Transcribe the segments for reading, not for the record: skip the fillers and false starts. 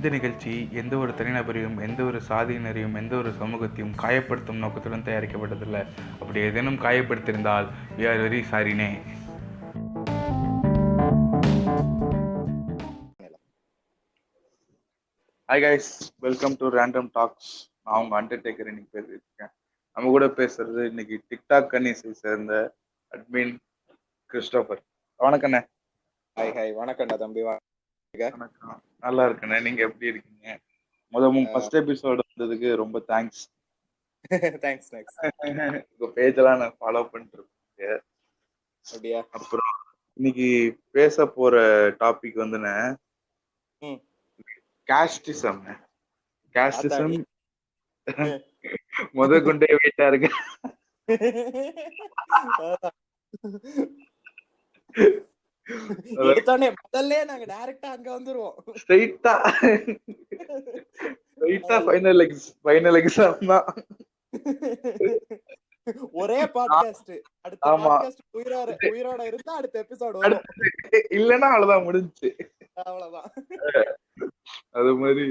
இந்த நிகழ்ச்சி எந்த ஒரு தனிநபரையும், எந்த ஒரு சாதியினரையும், எந்த ஒரு சமூகத்தையும் காயப்படுத்தும் நோக்கத்துடன் தயாரிக்கப்பட்டதில்லை. அப்படி ஏதேனும் காயப்படுத்தியிருந்தால் we are very sorryனே. Hi guys, welcome to random talks. நான் உங்க அண்டர்டேக்கர் இன்னைக்கு பேசியிருக்கேன். நம்ம கூட பேசுறது இன்னைக்கு டிக்டாக் கன்னிஸை சேர்ந்த அட்மின் கிறிஸ்டோபர். வணக்கண்ணே. ஹாய் வணக்கம்டா தம்பி. வணக்கம். நல்லா இருக்கண்ணே, நீங்க எப்படி இருக்கீங்க? ஃபர்ஸ்ட் எபிசோடு வந்ததுக்கு ரொம்ப தேங்க்ஸ். தேங்க்ஸ். உங்க பேஜ் எல்லாம் நான் ஃபாலோ பண்ணிட்டு இருக்கேன். அப்படியா? அப்புறம் இன்னைக்கு பேச போற டாபிக் வந்துண்ணே காஸ்டிசம். முத கொண்டே வெயிட்டா இருக்கு. எடுத்தோனே முதல்ல நாங்க டைரக்டா அங்க வந்துருவோம். ஸ்ட்ரைட்டா ஃபைனல் எக்ஸாம் தான். ஒரே பாட்காஸ்ட். அடுத்த பாட்காஸ்ட் உயிரோட இருந்தா அடுத்த எபிசோட் வரும். இல்லனா அவ்வளவுதான், முடிஞ்சுச்சு. அவ்வளவுதான். அது மாதிரி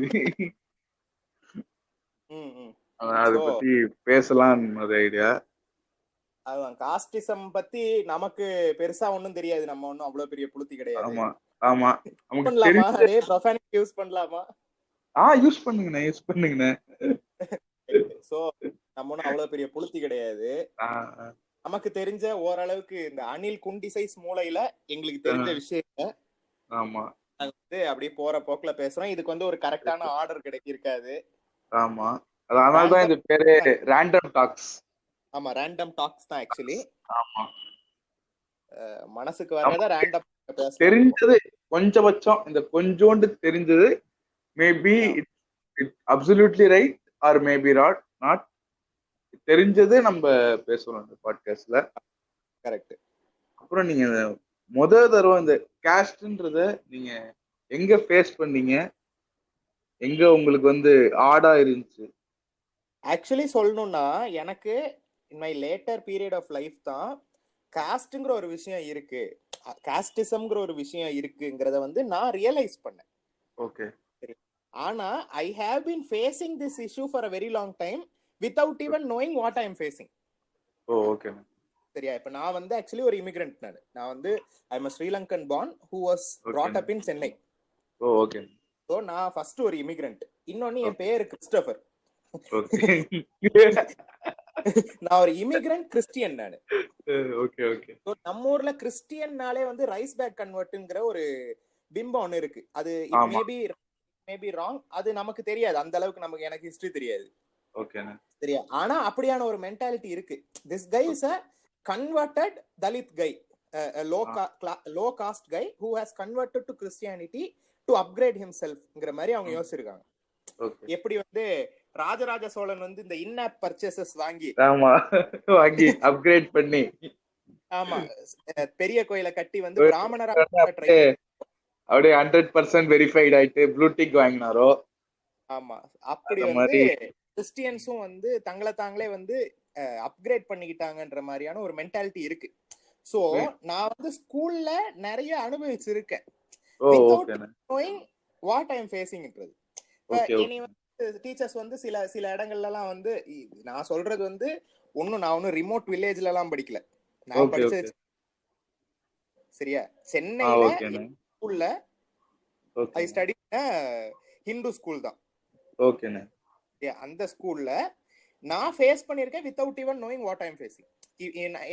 அத பத்தி பேசலாம் ஒரு ஐடியா. அதான் காஸ்டிசம் பத்தி நமக்கு பெருசா ஒண்ணும் தெரியாது. நம்ம ஒண்ணும் அவ்வளவு பெரிய புளுத்தி கிடையாது. ஆமா ஆமா. பண்ணலாமா? அதே ப்ரொஃபானிட்டி யூஸ் பண்ணலாமா? யூஸ் பண்ணுங்கண்ணே. சோ நம்ம ஒண்ணும் அவ்வளவு பெரிய புளுத்தி கிடையாது. நமக்கு தெரிஞ்ச ஓரளவுக்கு இந்த அணில் குண்டி சைஸ் மூளையில எங்களுக்கு தெரிஞ்ச விஷயத்த ஆமா வந்து அப்படியே போற போக்குல பேசுறோம். இதுக்கு வந்து ஒரு கரெக்டான ஆர்டர் இருக்காது. ஆமா, அதனால தான் இந்த பேரு ரேண்டம் டாக்ஸ். ஆமா, ரேண்டம் டாக்ஸ் தான் ஆக்சுவலி. ஆமா, மனசுக்கு வரத ரேண்டம் பேச தெரிஞ்சது கொஞ்சபட்சம், இந்த கொஞ்சோண்டு தெரிஞ்சது maybe it absolutely right or maybe not தெரிஞ்சது நம்ம பேசுறோம் இந்த பாட்காஸ்ட்ல. கரெக்ட். அப்புறம் நீங்க தடவை இந்த காஸ்ட்ன்றத நீங்க எங்க ஃபேஸ் பண்ணீங்க? எங்க உங்களுக்கு வந்து ஆடா இருந்துச்சு? ஆக்சுவலி சொல்லணும்னா எனக்கு in my later period of life தான் காஸ்ட்ங்கிற ஒரு விஷயம் இருக்கு, காஸ்டிசம்ங்கிற ஒரு விஷயம் இருக்குங்கிறத வந்து நான் ரியலைஸ் பண்ணேன். ஓகே. ஆனா I have been facing this issue for a very long time without even knowing what I am facing. Okay. சரியா? இப்ப நான் வந்து ஆக்சுவலி ஒரு இமிகிரண்ட். நான் வந்து I am a Sri Lankan born who was brought up in Chennai. Okay. So நான் first ஒரு immigrant. இன்னொன்னு என் பேரு கிறிஸ்டோபர். நான் ஒரு இமிகிரண்ட் கிறிஸ்டியன் நானு. Okay okay. நம்ம ஊர்ல கிறிஸ்டியன்னாலே வந்து ரைஸ் பேக் கன்வெர்ட்ங்கிற ஒரு பிம்பம் ஒன்னு இருக்கு. அது மேபி ராங். அது நமக்கு தெரியாது, அந்த அளவுக்கு நமக்கு எனக்கு ஹிஸ்டரி தெரியாது. ஓகே. சரியா? ஆனா அப்படியான ஒரு மென்டாலிட்டி இருக்கு. This guy is a converted Dalit guy, a low caste guy who has converted to Christianity to upgrade himself ங்கற மாதிரி அவங்க யோசிச்சிருக்காங்க. எப்படி வந்து ராஜராஜ சோழன் வந்து இந்த இன்-ஆப் பர்ச்சேசஸ் வாங்கி அப்கிரேட் பண்ணி, ஆமா, பெரிய கோயிலை கட்டி வந்து பிராமணரா ட்ரை அப்படியே 100% வெரிஃபைட் ஆயிட்டு ப்ளூ டிக் வாங்கினாரோ. ஆமா, அப்படி வந்து கிறிஸ்டியன்ஸும் வந்து தங்களை தாங்களே வந்து அப்கிரேட் பண்ணிக்கிட்டாங்கன்ற மாதிரியான ஒரு மென்டாலிட்டி இருக்கு. சோ நான் வந்து ஸ்கூல்ல நிறைய அனுபவிச்சிருக்கேன் without knowing what I am facing ன்றது. இனி வந்து டீச்சர்ஸ் வந்து சில இடங்கள்ல எல்லாம் வந்து நான் சொல்றது வந்து நான் ஒன்னும் ரிமோட் வில்லேஜ்ல எல்லாம் படிக்கல. நான் படிச்சது சரியா சென்னையில ஸ்கூல்ல. ஐ ஸ்டடி ஹிந்து ஸ்கூல் தான். ஓகேண்ணே. அந்த ஸ்கூல்ல நான் ஃபேஸ் பண்ணிருக்கேன் without even knowing what I am facing.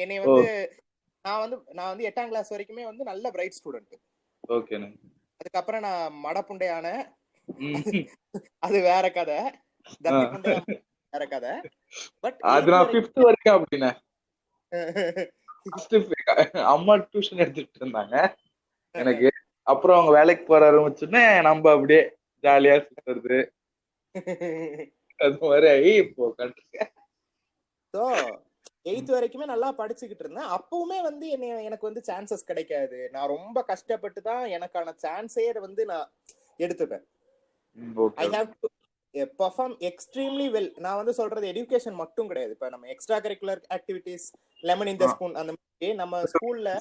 என்னை வந்து நான் வந்து 8ஆம் கிளாஸ் வரைக்குமே வந்து நல்ல பிரைட் ஸ்டூடெண்ட். ஓகேண்ணே. அதுக்கப்புறம் நான் மடப்புண்டையான, அது வேற கதை. தப்பி புண்டையான வேற கதை. பட் அது நான் 5th வரைக்கும் அப்படினே. அம்மா டியூஷன் எடுத்துட்டு இருந்தாங்க எனக்கு. அப்புறம் அவங்க வேலைக்கு போற ஆரம்பிச்சுனே நம்ம அப்படியே ஜாலியா சுத்துறது அது மாதிரி இப்போ கண்டிப்பா. சோ 8th வரைக்குமே நல்லா படிச்சுக்கிட்டு இருந்தேன். அப்பவுமே வந்து எனக்கு வந்து சான்சஸ் கிடைக்காது. நான் ரொம்ப கஷ்டப்பட்டு தான் எனக்கான சான்ஸே வந்து நான் எடுத்துப்பேன். I have to perform extremely well. நான் வந்து சொல்றது எஜுகேஷன் மட்டும் கிடையாது. இப்ப நம்ம extra curricular activities, lemon in the spoon, அந்த மாதிரி நம்ம ஸ்கூல்ல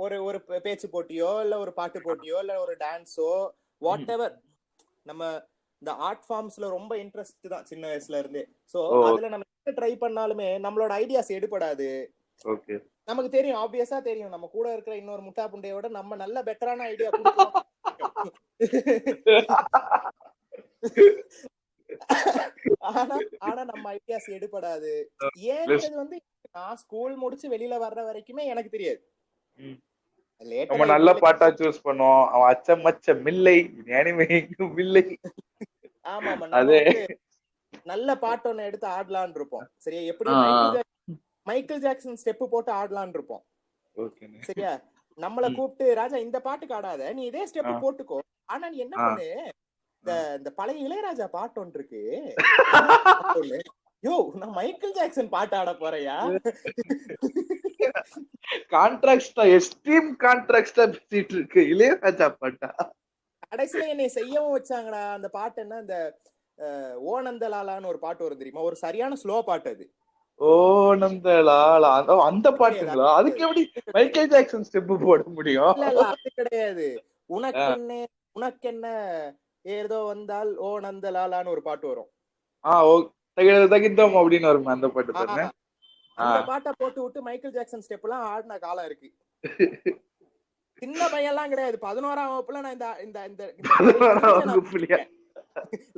ஒரு பேச்சு போட்டியோ இல்ல ஒரு பாட்டு போட்டியோ இல்ல ஒரு டான்ஸோ வாட் எவர் நம்ம இந்த ஆர்ட் ஃபார்ம்ஸ்ல ரொம்ப இன்ட்ரெஸ்ட் தான் சின்ன வயசுல இருந்தே. சோ ஓ அதுல நம்ம என்ன ட்ரை பண்ணாலுமே நம்மளோட ஐடியாஸ் எடுபடாது. ஓகே. நமக்கு தெரியும், ஆப்வியஸா தெரியும், நம்ம கூட இருக்கிற இன்னொரு முட்டா புண்டையோட நம்ம நல்ல பெட்டரான ஐடியா கொடுக்கணும். ஆனா ஆனா நம்ம ஐடியாஸ் எடுபடாது. ஏன்றது வந்து நான் ஸ்கூல் முடிச்சு வெளியில வர்ற வரைக்குமே எனக்கு தெரியாது. நம்ம லேட்டரா நல்ல இதுல பாட்டா சூஸ் பண்ணுவோம். அவன் அச்சமச்ச மில்லை அனிமே மில்லை. ஆமா ஆமா நம்ம அதே வந்து நல்ல பாட்டு ஒண்ணு எடுத்து ஆடலான்னு இருப்போம். சரியா, எப்படி மைக்கேல் ஜாக்சன் ஸ்டெப் போட்டு ஆடலான்னு இருப்போம். சரியா, நம்மள கூப்பிட்டு ராஜா இந்த பாட்டுக்கு ஆடாத, நீ இதே ஸ்டெப் போட்டுக்கோ, ஆனா நீ என்ன பண்ணு, இந்த பழைய இளையராஜா பாட்டு ஒன்று இருக்கு, யோ நான் மைக்கேல் ஜாக்சன் பாட்டு ஆட போறையா, கான்ட்ராக்டா எக்ஸ்ட்ரீம் கான்ட்ராக்டா பேசிட்டு இருக்கு இளையராஜா பாட்டா. கடைசியில என்னை செய்யவும் வச்சாங்கடா. அந்த பாட்டு என்ன, அந்த ஓனந்தலாலான்னு ஒரு பாட்டு வரும் தெரியுமா, ஒரு சரியான ஸ்லோ பாட்டு அது. ஓ நந்தலாலா, அந்த பாட்டுங்களா? அதுக்கு எப்படி மைக்கேல் ஜாக்சன் ஸ்டெப் போட முடியும்? இல்ல இல்ல அது கிடையாது. உனக்கென்ன உனக்கென்ன ஏதோ வந்தால் ஓ நந்தலாலான்னு ஒரு பாட்டு வரும். தகிதம் அப்படின்னு வருமே அந்த பாட்டு தானே? அந்த பாட்டை போட்டு விட்டு மைக்கேல் ஜாக்சன் ஸ்டெப் எல்லாம் ஆடின காலம் இருக்கு. சின்ன பையன் எல்லாம் கிடையாது, 11ஆம் வகுப்புல நான் இந்த இந்த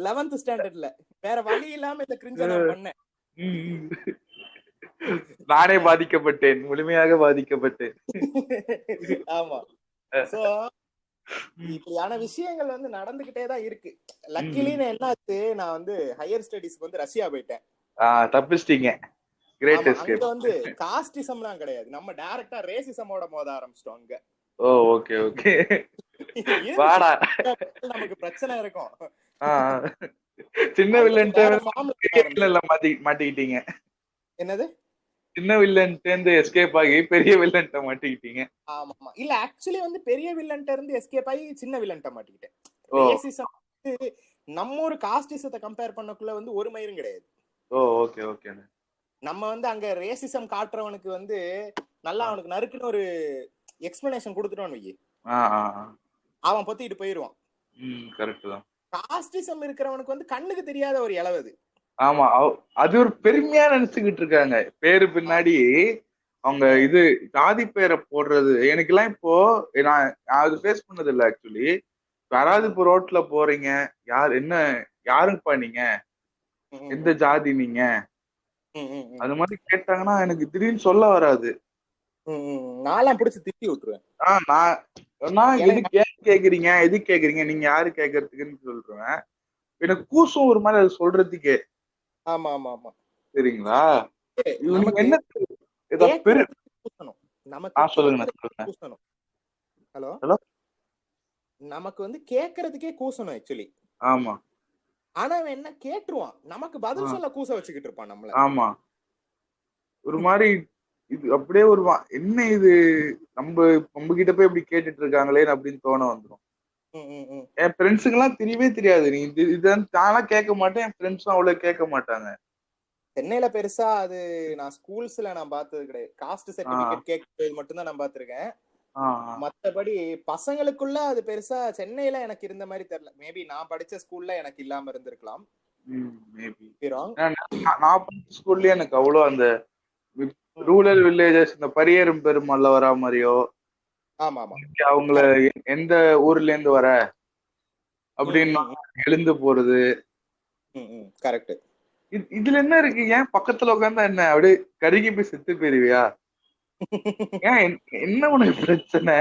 11th ஸ்டாண்டர்ட்ல வேற வழி இல்லாம இந்த கிரிஞ்ச நான் பண்ணேன். நானே பாதிக்கப்பட்டேன், முழுமையாக பாதிக்கப்பட்டேன். ஆமா. சோ இப்படியான விஷயங்கள் வந்து நடந்துகிட்டே தான் இருக்கு. லக்கிலி என்னாச்சு, நான் வந்து ஹையர் ஸ்டடீஸ்க்கு வந்து ரஷ்யா போயிட்டேன். தப்பிச்சிட்டீங்க. Great escape. அங்க வந்து காஸ்டிசம்லாம் கிடையாது, நம்ம டைரக்டா ரேசிசமோட மோத ஆரம்பிச்சிட்டோம் அங்க. ஓ ஓகே ஓகே. வாடா, நமக்கு பிரச்சனை இருக்கும். சின்ன வில்லன்ல மாட்டிக்கிட்டீங்க. என்னது? சின்ன வில்லன்ட்ட எஸ்கேப் ஆகி பெரிய வில்லன்ட்ட மாட்டிக்கிட்டீங்க. ஆமா இல்ல, ஆக்சுவலி வந்து பெரிய வில்லன்ட்ட இருந்து எஸ்கேப் ஆகி சின்ன வில்லன்ட்ட மாட்டிக்கிட்டேன். ரேசிசம் நம்ம ஒரு காஸ்டிசத்தை கம்பேர் பண்ணக்குள்ள வந்து ஒரு மயிரும் கிடையாது. ஓ ஓகே ஓகே. நம்ம வந்து அங்க ரேசிசம் காட்டுறவனுக்கு வந்து நல்லா அவனுக்கு நறுக்குன்னு ஒரு எக்ஸ்பிளனேஷன் கொடுத்துட்டோம்னு வை, அவன் பொத்திட்டு போயிருவான். கரெக்ட் தான். காஸ்டிசம் இருக்கிறவனுக்கு வந்து கண்ணுக்கு தெரியாத ஒரு இளவுது. ஆமா, அது ஒரு பெருமையா நினைச்சுக்கிட்டு இருக்காங்க. பேரு பின்னாடி அவங்க இது ஜாதி பேரை போடுறது. எனக்கு எல்லாம் இப்போ நான் அது ஃபேஸ் பண்ணது இல்லை ஆக்சுவலி. யாராவது இப்போ ரோட்ல போறீங்க, என்ன யாருப்பா நீங்க, எந்த ஜாதி நீங்க, அது மாதிரி கேட்டாங்கன்னா எனக்கு திடீர்னு சொல்ல வராது. நான்லாம் பிடிச்சு திட்டி விட்டுருவேன். நான் எதுக்கு கேக்குறீங்க, நீங்க யாரு கேக்குறதுக்குன்னு சொல்றேன். எனக்கு கூசம் ஒரு மாதிரி அது சொல்றதுக்கே. ஆமா ஆமா ஆமா, சரிங்களா? ஹலோ, நமக்கு வந்து கேக்குறதுக்கே கூசணும் ஆக்சுவலி. ஆமா, ஆனா அவன் என்ன கேட்டுருவான், நமக்கு பதில் சொல்ல கூச வச்சுக்கிட்டு இருப்பான் நம்மள. ஆமா, ஒரு மாதிரி இது அப்படியே ஒரு என்ன இது நம்ம கிட்ட போய் இப்படி கேட்டுட்டு இருக்காங்களே அப்படின்னு தோண வந்துடும். என் ஃப்ரெண்ட்ஸுக்கு எல்லாம் தெரியவே தெரியாது. நீ இதுதான் தானா கேட்க மாட்டேன், என் ஃப்ரெண்ட்ஸும் அவ்வளவு கேட்க மாட்டாங்க. சென்னையில பெருசா அது நான் ஸ்கூல்ஸ்ல நான் பார்த்தது கிடையாது. காஸ்ட் சர்டிபிகேட் கேட்கறது மட்டும் தான் நான் பார்த்திருக்கேன். மத்தபடி பசங்களுக்குள்ள அது பெருசா சென்னையில எனக்கு இருந்த மாதிரி தெரியல. மேபி நான் படிச்ச ஸ்கூல்ல எனக்கு இல்லாம இருந்திருக்கலாம். நான் படிச்ச ஸ்கூல்லயே எனக்கு அவ்வளவு அந்த ரூரல் வில்லேஜஸ் இந்த பரியரும் பெருமாள்ல வரா மாதிரியோ, ஆமா ஆமா, அவங்கள எந்த ஊர்ல இருந்து வர அப்படின்னு எழுந்து போறது. கரெக்ட். இதுல என்ன இருக்கு? ஏன் பக்கத்துல உட்காந்தா என்ன அப்படியே கருகி போய் செத்து போயிருவியா? ஏன் என்ன உனக்கு பிரச்சனை?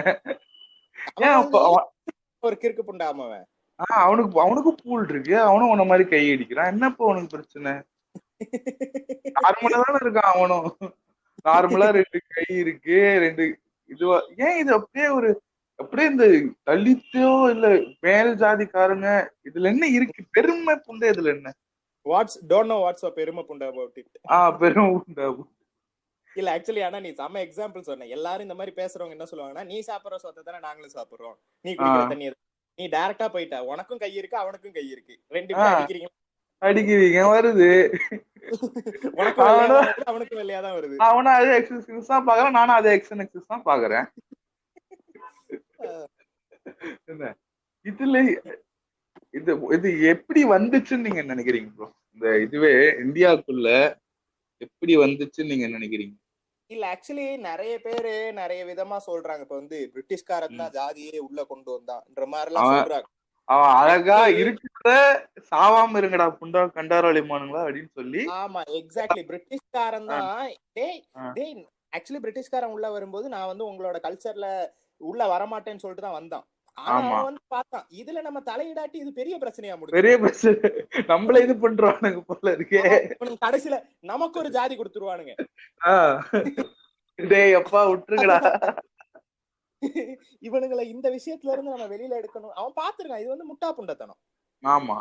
ஒரு கிறுக்கு புண்டாம அவனுக்கு பூல் இருக்கு, அவனும் உன மாதிரி கை அடிக்கிறான். என்னப்பா உனக்கு பிரச்சனை? நார்மலா தானே இருக்கான் அவனும். நார்மலா 2 கை இருக்கு, 2 இதுவா. ஏன் இது அப்படியே இந்த தலித்தோ இல்ல மேல் ஜாதிக்காரங்க இதுல என்ன இருக்கு? பெருமை புண்டை இதுல என்ன? பெருமை புண்டை பெருமை புண்டை இல்ல ஆக்சுவலி. ஆனா நீ செம்ம எக்ஸாம்பிள் சொன்ன. எல்லாரும் இந்த மாதிரி பேசுறவங்க என்ன சொல்லுவாங்கன்னா, நீ சாப்பிடுற சொத்தை தானே நாங்களும் சாப்பிடுறோம், நீ குடிக்கிற தண்ணி, நீ டைரக்டா போயிட்ட, உனக்கும் கை இருக்கு அவனுக்கும் கை இருக்கு, 2 பேரும் அடிக்கிறீங்க வருது. அவனுக்கு வெளியாதான் வருது. அவனும் அதே எக்ஸசைஸ் தான் பாக்குறான், நானும் அதே எக்ஸசைஸ் தான் பாக்குறேன். இதுல இது இது எப்படி வந்துச்சுன்னு நீங்க நினைக்கிறீங்க ப்ரோ? இந்த இதுவே இந்தியாவுக்குள்ள எப்படி வந்துச்சுன்னு நீங்க நினைக்கிறீங்க? இல்ல ஆக்சுவலி நிறைய பேரு நிறைய விதமா சொல்றாங்க. இப்ப வந்து பிரிட்டிஷ்காரன் தான் ஜாதியே உள்ள கொண்டு வந்தான்ற மாதிரி எல்லாம் அவன் சொல்றாங்க. அவன் அழகா Actually, இருக்கிற சாவாம இருங்கடா புண்டா கண்டாரோலிமானுங்களா அப்படின்னு சொல்லி. ஆமா எக்ஸாக்ட்லி பிரிட்டிஷ்காரன் ஆ, தான். டேய் ஆ, டேய் ஆக்சுவலி பிரிட்டிஷ்காரன் உள்ள வரும்போது நான் வந்து உங்களோட கல்ச்சர்ல உள்ள வரமாட்டேன்னு சொல்லிட்டு தான் வந்தான். ஆனா ஆமா. அவன் வந்து பார்த்தான் இதுல நம்ம தலையிடாட்டி இது பெரிய பிரச்சனையா பெரிய முடிஞ்சிடும். பிரச்சனை. நம்மள இது பண்றானுங்க போல இருக்கே. இவனுங்க கடைசியில நமக்கு ஒரு ஜாதி கொடுத்துருவானுங்க. ஆஹ் டேய் அப்பா விட்டுருங்கடா. இவனுங்களை இந்த விஷயத்துல இருந்து நம்ம வெளியில எடுக்கணும். அவன் பாத்துருக்கான் இது வந்து முட்டா புண்டத்தனம். ஆமா.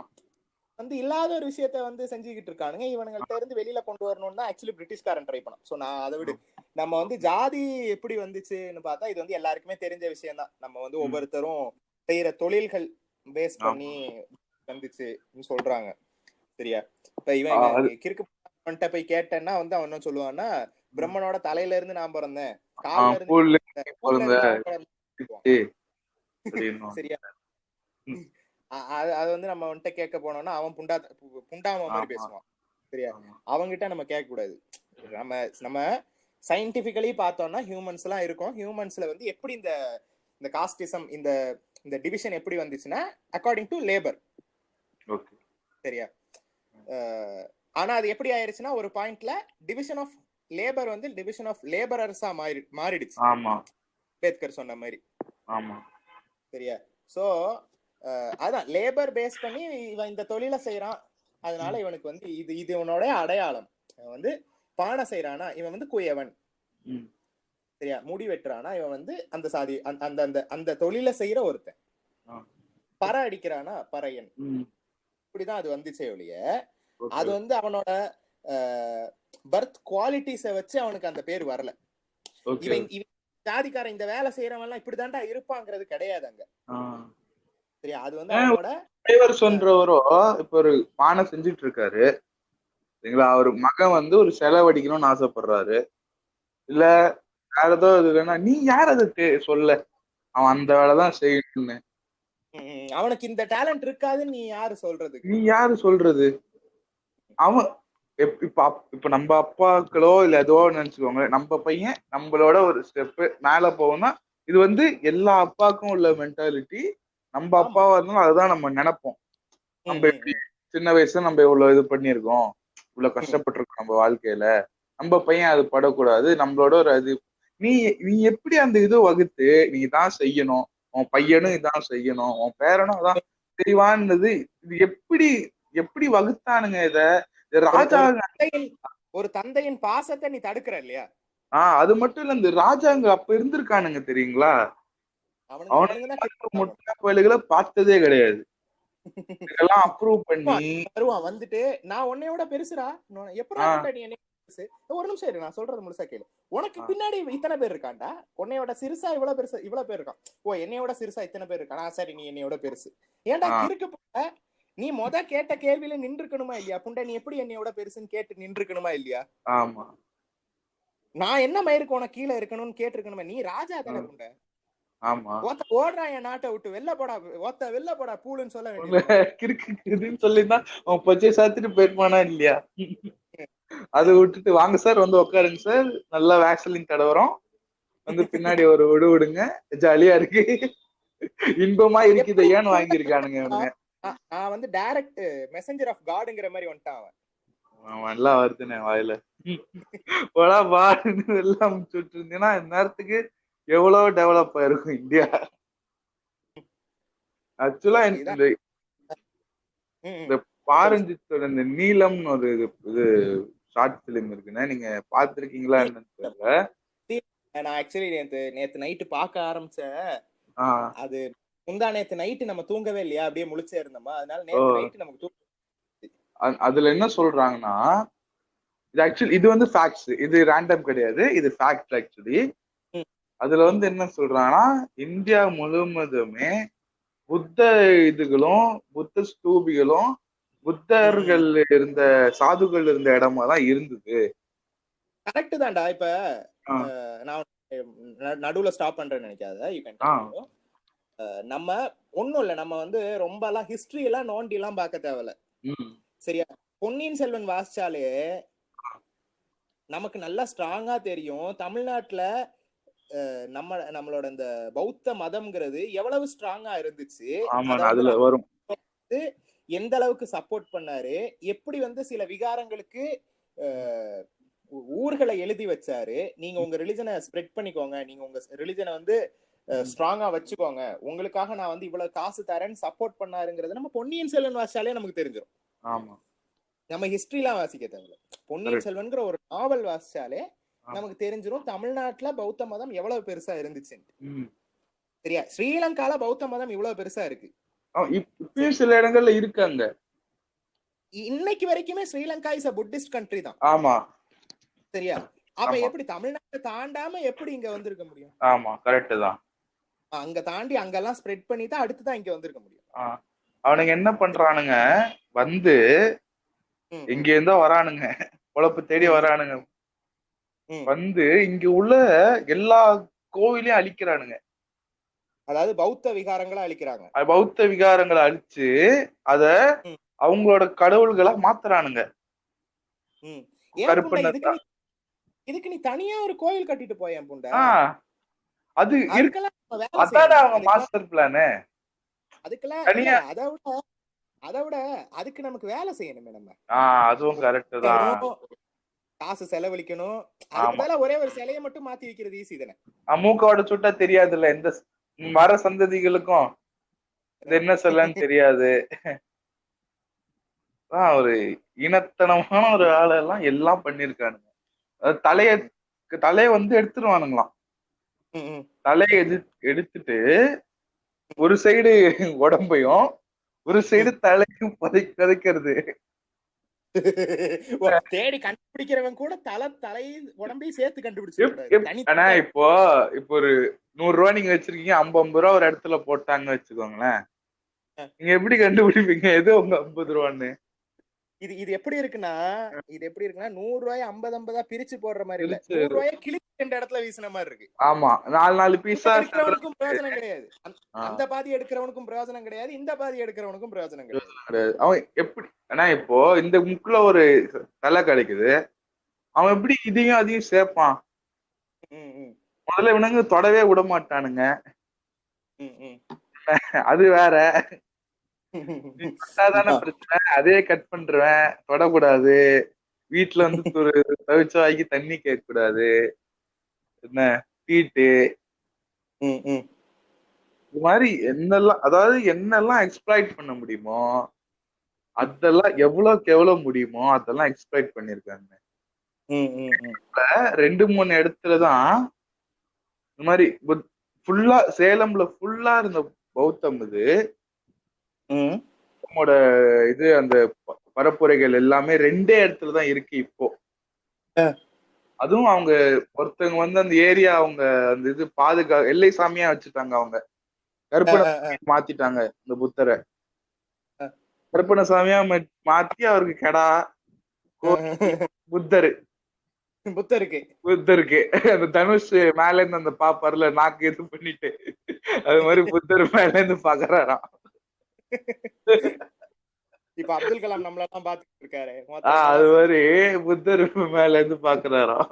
வந்து இல்லாத ஒரு விஷயத்த வந்து செஞ்சுக்கிட்டு இருக்கானுங்க. இவனுங்கள்ட்ட இருந்து வெளியில கொண்டு வரணும்னு தான் ஆக்சுவலி பிரிட்டிஷ்காரன் ட்ரை பண்ணான். சோ நான் அதை விடு. நம்ம வந்து ஜாதி எப்படி வந்துச்சுன்னு பார்த்தா இது வந்து எல்லாருக்குமே தெரிஞ்ச விஷயம் தான். நம்ம வந்து ஒவ்வொருத்தரும் செய்யற தொழில்கள் பேஸ் பண்ணி வந்துச்சுன்னு சொல்றாங்க. சரியா? இப்ப இவன் கிறுக்கு அவன்கிட்ட போய் கேட்டேன்னா வந்து அவன் என்ன சொல்லுவான்னா, பிரம்மனோட தலையில இருந்து நான் பிறந்தேன், கால்ல இருந்து சரியா? அது வந்து நம்ம வந்துட்டு கேட்க போனோம்னா அவன் புண்டாம மாதிரி பேசுவான். சரியா? அவங்கிட்ட நம்ம கேட்க கூடாது. நம்ம சயின்டிபிக்கலி பார்த்தோம்னா ஹியூமன்ஸ் எல்லாம் இருக்கும். ஹியூமன்ஸ்ல வந்து எப்படி இந்த காஸ்டிசம் இந்த டிவிஷன் எப்படி வந்துச்சுன்னா அக்கார்டிங் டு லேபர். சரியா? ஆனா அது எப்படி ஆயிருச்சுன்னா ஒரு பாயிண்ட்ல டிவிஷன் ஆஃப் லேபர் வந்து டிவிஷன் ஆஃப் லேபரர்ஸா மாறிடுச்சு. அம்பேத்கர் சொன்ன மாதிரி. சரியா? சோ அதான் லேபர் பேஸ் பண்ணி இவன் இந்த தொழிலை செய்யறான். அதனால இவனுக்கு வந்து இது இவனோட அடையாளம். வந்து பானை செய்யறானா இவன் வந்து குயவன். சரியா? முடி வெட்டுறானா இவன் வந்து அந்த சாதி அந்த தொழிலை செய்யற ஒருத்தன். பறை அடிக்கிறானா பறையன். இப்படிதான் அது வந்துச்சே ஒழிய அது வந்து அவனோட பர்த் குவாலிட்டிஸ வச்சு அவனுக்கு அந்த பேர் வரல. இவன் ஜாதிக்காரன் இந்த வேலை செய்யறவன் எல்லாம் இப்படிதான்டா இருப்பாங்கிறது கிடையாது அங்க. சரியா? அது வந்து அவனோட சொல்றவரோ இப்ப ஒரு பானை செஞ்சுட்டு இருக்காரு. சரிங்களா? அவரு மகன் வந்து ஒரு செலவடிக்கணும்னு ஆசைப்படுறாரு. இல்ல வேற ஏதோ இதுன்னா நீ யார் அதுக்கு சொல்ல அவன் அந்த வேலைதான் செய்யணும்னு. அவனுக்கு இந்த டேலண்ட் இருக்காதுன்னு நீ யாரு சொல்றது? அவன் இப்ப நம்ம அப்பாக்களோ இல்ல ஏதோ நினைச்சுக்கோங்க, நம்ம பையன் நம்மளோட ஒரு ஸ்டெப் மேல போகும்னா இது வந்து எல்லா அப்பாவுக்கும் உள்ள மென்டாலிட்டி. நம்ம அப்பாவா இருந்தாலும் அதுதான் நம்ம நினைப்போம். நம்ம எப்படி சின்ன வயசுல நம்ம இவ்வளவு இது பண்ணிருக்கோம், இவ்வளவு கஷ்டப்பட்டிருக்கோம் நம்ம வாழ்க்கையில, நம்ம பையன் அது படக்கூடாது நம்மளோட ஒரு அது. நீ எப்படி அந்த இது வகுத்து நீ தான் செய்யணும், உன் பையனும் இதான் செய்யணும், உன் பேரனும் அதான் தெரியவான்றது இது எப்படி வகுத்தானுங்க இத? ராஜா ஒரு தந்தையின் பாசத்தை நீ தடுக்கிற இல்லையா? அது மட்டும் இல்ல, இந்த ராஜாங்க அப்ப இருந்திருக்கானுங்க தெரியுங்களா? முட்டா கோயில்களை பார்த்ததே கிடையாது. இதெல்லாம் அப்ரூவ் பண்ணி வருவான் வந்துட்டு நான் உன்னையோட பெருசுடா எப்படா நீ என்ன பெருசு. ஒரு நிமிஷம் இரு நான் சொல்றது முழுசா கேளு. உனக்கு பின்னாடி இத்தனை பேர் இருக்காண்டா, உன்னையோட சிறுசா இவ்வளவு பெருசா இவ்வளவு பேர் இருக்கான். ஓ என்னையோட சிறுசா இத்தனை பேர் இருக்கானா? சரி நீ என்னையோட பெருசு. ஏன்டா கிறுக்கு போல நீ கேட்ட கேள்வியில நின்றுக்கணுமா இல்லையா? புண்டை நீ எப்படி என்னையோட பெருசுன்னு கேட்டு நின்றுக்கணுமா இல்லையா? ஆமா. நான் என்ன மயிருக்கு உனக்கு கீழே இருக்கணும்னு கேட்டிருக்கணுமா? நீ ராஜா தானே புண்டை. ஆமா. ஓடுறா என் நாட்டை விட்டு வெளில போடா பூலுன்னு சொல்ல வேண்டியது சொல்லிதான் அவன் பச்சை சாத்திட்டு போயிருப்பானா இல்லையா? அதை விட்டுட்டு வாங்க சார் வந்து உட்காருங்க சார், நல்லா வேக்சிலின் தடவுறோம், வந்து பின்னாடி ஒரு விடுங்க, ஜாலியா இருக்கு, இன்பமா இருக்குது ஏன்னு வாங்கியிருக்கானுங்க இவனுங்க. நான் வந்து டைரக்ட் மெசஞ்சர் ஆஃப் காட்ங்கிற மாதிரி வந்துட்டான் அவன் எல்லாம் வருதுனே வாயில போடா பாருன்னு எல்லாம் சுட்டு இருந்தீங்கன்னா நேரத்துக்கு எவ்வளவு டெவலப் ஆயிருக்கும் இந்தியா. ஆக்சுவலா இந்த பாரஞ்சித்தோட இந்த நீலம்னு ஒரு இது ஷார்ட் பிலிம் இருக்குன்னா நீங்க பாத்துருக்கீங்களா என்னன்னு தெரியல. நான் ஆக்சுவலி நேத்து நைட்டு பார்க்க ஆரம்பிச்சேன். அது முந்தா நேத்து நைட்டு நம்ம தூங்கவே இல்லையா, அப்படியே முழிச்சே இருந்தோமா, அதனால நேத்து நைட்டு நமக்கு அதுல என்ன சொல்றாங்கன்னா இது ஆக்சுவலி இது வந்து ஃபேக்ட்ஸ், இது ரேண்டம் கிடையாது, இது ஃபேக்ட் ஆக்சுவலி. அதுல வந்து என்ன சொல்றாங்கன்னா இந்தியா முழுவதுமே புத்த இதுகளும் புத்த ஸ்தூபிகளும் புத்தர்கள் இருந்த சாதுகள் இருந்த இடமா தான் இருந்தது. கரெக்ட் தான்டா. இப்ப நான் நடுவுல ஸ்டாப் பண்றேன்னு நினைக்காத. நம்ம ஒண்ணும் இல்ல, நம்ம வந்து ரொம்ப எல்லாம் ஹிஸ்டரி எல்லாம் நோண்டி எல்லாம் பார்க்க தேவையில்ல. சரியா? பொன்னியின் செல்வன் வாசிச்சாலே நமக்கு நல்லா ஸ்ட்ராங்கா தெரியும் தமிழ்நாட்டுல நம்மளோட இந்த பௌத்த மதம்ங்கிறது எவ்வளவு ஸ்ட்ராங்கா இருந்துச்சு. அதுல வரும் எந்த அளவுக்கு சப்போர்ட் பண்ணாரு, எப்படி வந்து சில விகாரங்களுக்கு ஊர்களை எழுதி வச்சாரு. நீங்க உங்க ரிலிஜனை ஸ்ப்ரெட் பண்ணிக்கோங்க, நீங்க உங்க ரிலிஜனை வந்து ஸ்ட்ராங்கா வச்சுக்கோங்க, உங்களுக்காக நான் வந்து இவ்வளவு காசு தரேன்னு சப்போர்ட் பண்ணாருங்கிறது நம்ம பொன்னியின் செல்வன் வாசிச்சாலே நமக்கு தெரிஞ்சிடும். ஆமா, நம்ம ஹிஸ்டரி எல்லாம் வாசிக்க தேவையில்ல, பொன்னியின் செல்வன்கிற ஒரு நாவல் வாசிச்சாலே நமக்கு தெரிஞ்சிடும் தமிழ்நாட்டுல பௌத்த மதம் எவ்வளவு பெருசா இருந்துச்சு. சரியா? ஸ்ரீலங்கால பௌத்த மதம் இவ்வளவு பெருசா இருக்கு, இப்பயும் சில இடங்கள்ல இருக்காங்க. இன்னைக்கு வரைக்குமே Sri Lanka is a Buddhist country தான். ஆமா, சரியா? அப்ப எப்படி தமிழ்நாட்டை தாண்டாம எப்படி இங்க வந்திருக்க முடியும்? ஆமா, கரெக்ட் தான். அங்க தாண்டி அங்கெல்லாம் ஸ்ப்ரெட் பண்ணி தான் அடுத்துதான் இங்க வந்திருக்க முடியும். அவனுங்க என்ன பண்றானுங்க, வந்து இங்க இருந்தோ வரானுங்க, பொழப்பு தேடி வரானுங்க, வந்து இங்க உள்ள எல்லா கோவிலையும் அழிக்கிறானுங்க. அதாவது பௌத்த விகாரங்களை அழிக்கிறாங்க. பௌத்த விகாரங்களை அழிச்சு அத அவங்களோட கடவுள்களா மாத்துறானுங்க. இதுக்கு நீ தனியா ஒரு கோயில் கட்டிட்டு போயேன் புண்டை. அது அதான் அவங்க மாஸ்டர் பிளான். அதுக்கெல்லாம் அதை விட அதுக்கு நமக்கு வேலை செய்யணுமே நம்ம. அதுவும் கரெக்ட் தான். காசு செலவழிக்கணும். அதுக்கு மேல ஒரே ஒரு சிலையை மட்டும் மாத்தி வைக்கிறது ஈஸி தானே. மூக்கோட சுட்டா தெரியாதுல்ல எந்த மர சந்ததிகளுக்கும் இது என்ன சொல்லன்னு தெரியாது. ஒரு இனத்தனமான ஒரு ஆளெல்லாம் எல்லாம் பண்ணிருக்கானுங்க. தலைய வந்து எடுத்துருவானுங்களாம். தலையை எடுத்துட்டு ஒரு சைடு உடம்பையும் ஒரு சைடு தலையும் பதைக்கிறது. தேடி கண்டுபிடிக்கிறவன் கூட தலை உடம்பையும் சேர்த்து கண்டுபிடிச்சு. ஆனா இப்போ ஒரு 100 ரூபாய் நீங்க வச்சிருக்கீங்க, 50 ரூபா ஒரு இடத்துல போட்டாங்க வச்சுக்கோங்களேன், நீங்க எப்படி கண்டுபிடிப்பீங்க எது உங்க 50 ரூபான்னு? இது எப்படி இருக்குன்னா 100 ரூபாய் 50 பிரிச்சு போடுற மாதிரி இல்ல, 100 ரூபாய் கிழிச்சு 2 இடத்துல வீசின மாதிரி இருக்கு. ஆமா, 4 பீஸா எடுக்கிறவனுக்கும் பிரயோஜனம் கிடையாது, அந்த பாதி எடுக்கிறவனுக்கும் பிரயோஜனம் கிடையாது, இந்த பாதி எடுக்கிறவனுக்கும் பிரயோஜனம் கிடையாது. அவன் எப்படி, ஆனா இப்போ இந்த முக்குல ஒரு தலை கிடைக்குது, அவன் எப்படி இதையும் அதையும் சேர்ப்பான்? முதல்ல இவனுங்க தொடவே விட மாட்டானுங்க, அது வேற. பிரச்சனை, அதே கட் பண்றேன், தொடக்கூடாது, வீட்டுல வந்து ஒரு தவிச்ச வாங்கி தண்ணி கேட்க கூடாது, என்ன தீட்டு, இது மாதிரி என்னெல்லாம், அதாவது என்னெல்லாம் எக்ஸ்ப்ளாய்ட் பண்ண முடியுமோ அதெல்லாம் எவ்வளவுக்கு எவ்வளவு முடியுமோ அதெல்லாம் எக்ஸ்ப்ளாய்ட் பண்ணிருக்காங்க. 2-3 இடத்துலதான் இந்த மாதிரி ஃபுல்லா சேலம்ல ஃபுல்லா இருந்த பௌத்தம் இது நம்மோட இது அந்த பரப்புரைகள் எல்லாமே 2 இடத்துலதான் இருக்கு இப்போ. அதுவும் அவங்க ஒருத்தவங்க வந்து அந்த ஏரியா அவங்க அந்த இது எல்லை சாமியா வச்சுட்டாங்க, அவங்க கருப்பண மாத்திட்டாங்க, இந்த புத்தரை கருப்பண சாமியா மாத்தி அவருக்கு கெடா புத்தருக்கு அந்த தனுஷ் மேல இருந்து அந்த பாப்பாருல நாக்கு இது பண்ணிட்டு அது மாதிரி புத்தர் மேல இருந்து பாக்குறாராம். இப்ப அப்துல் கலாம் நம்மளெல்லாம் பாத்துட்டு இருக்காரு, அது மாதிரி புத்தர் மேல இருந்து பாக்குறாராம்.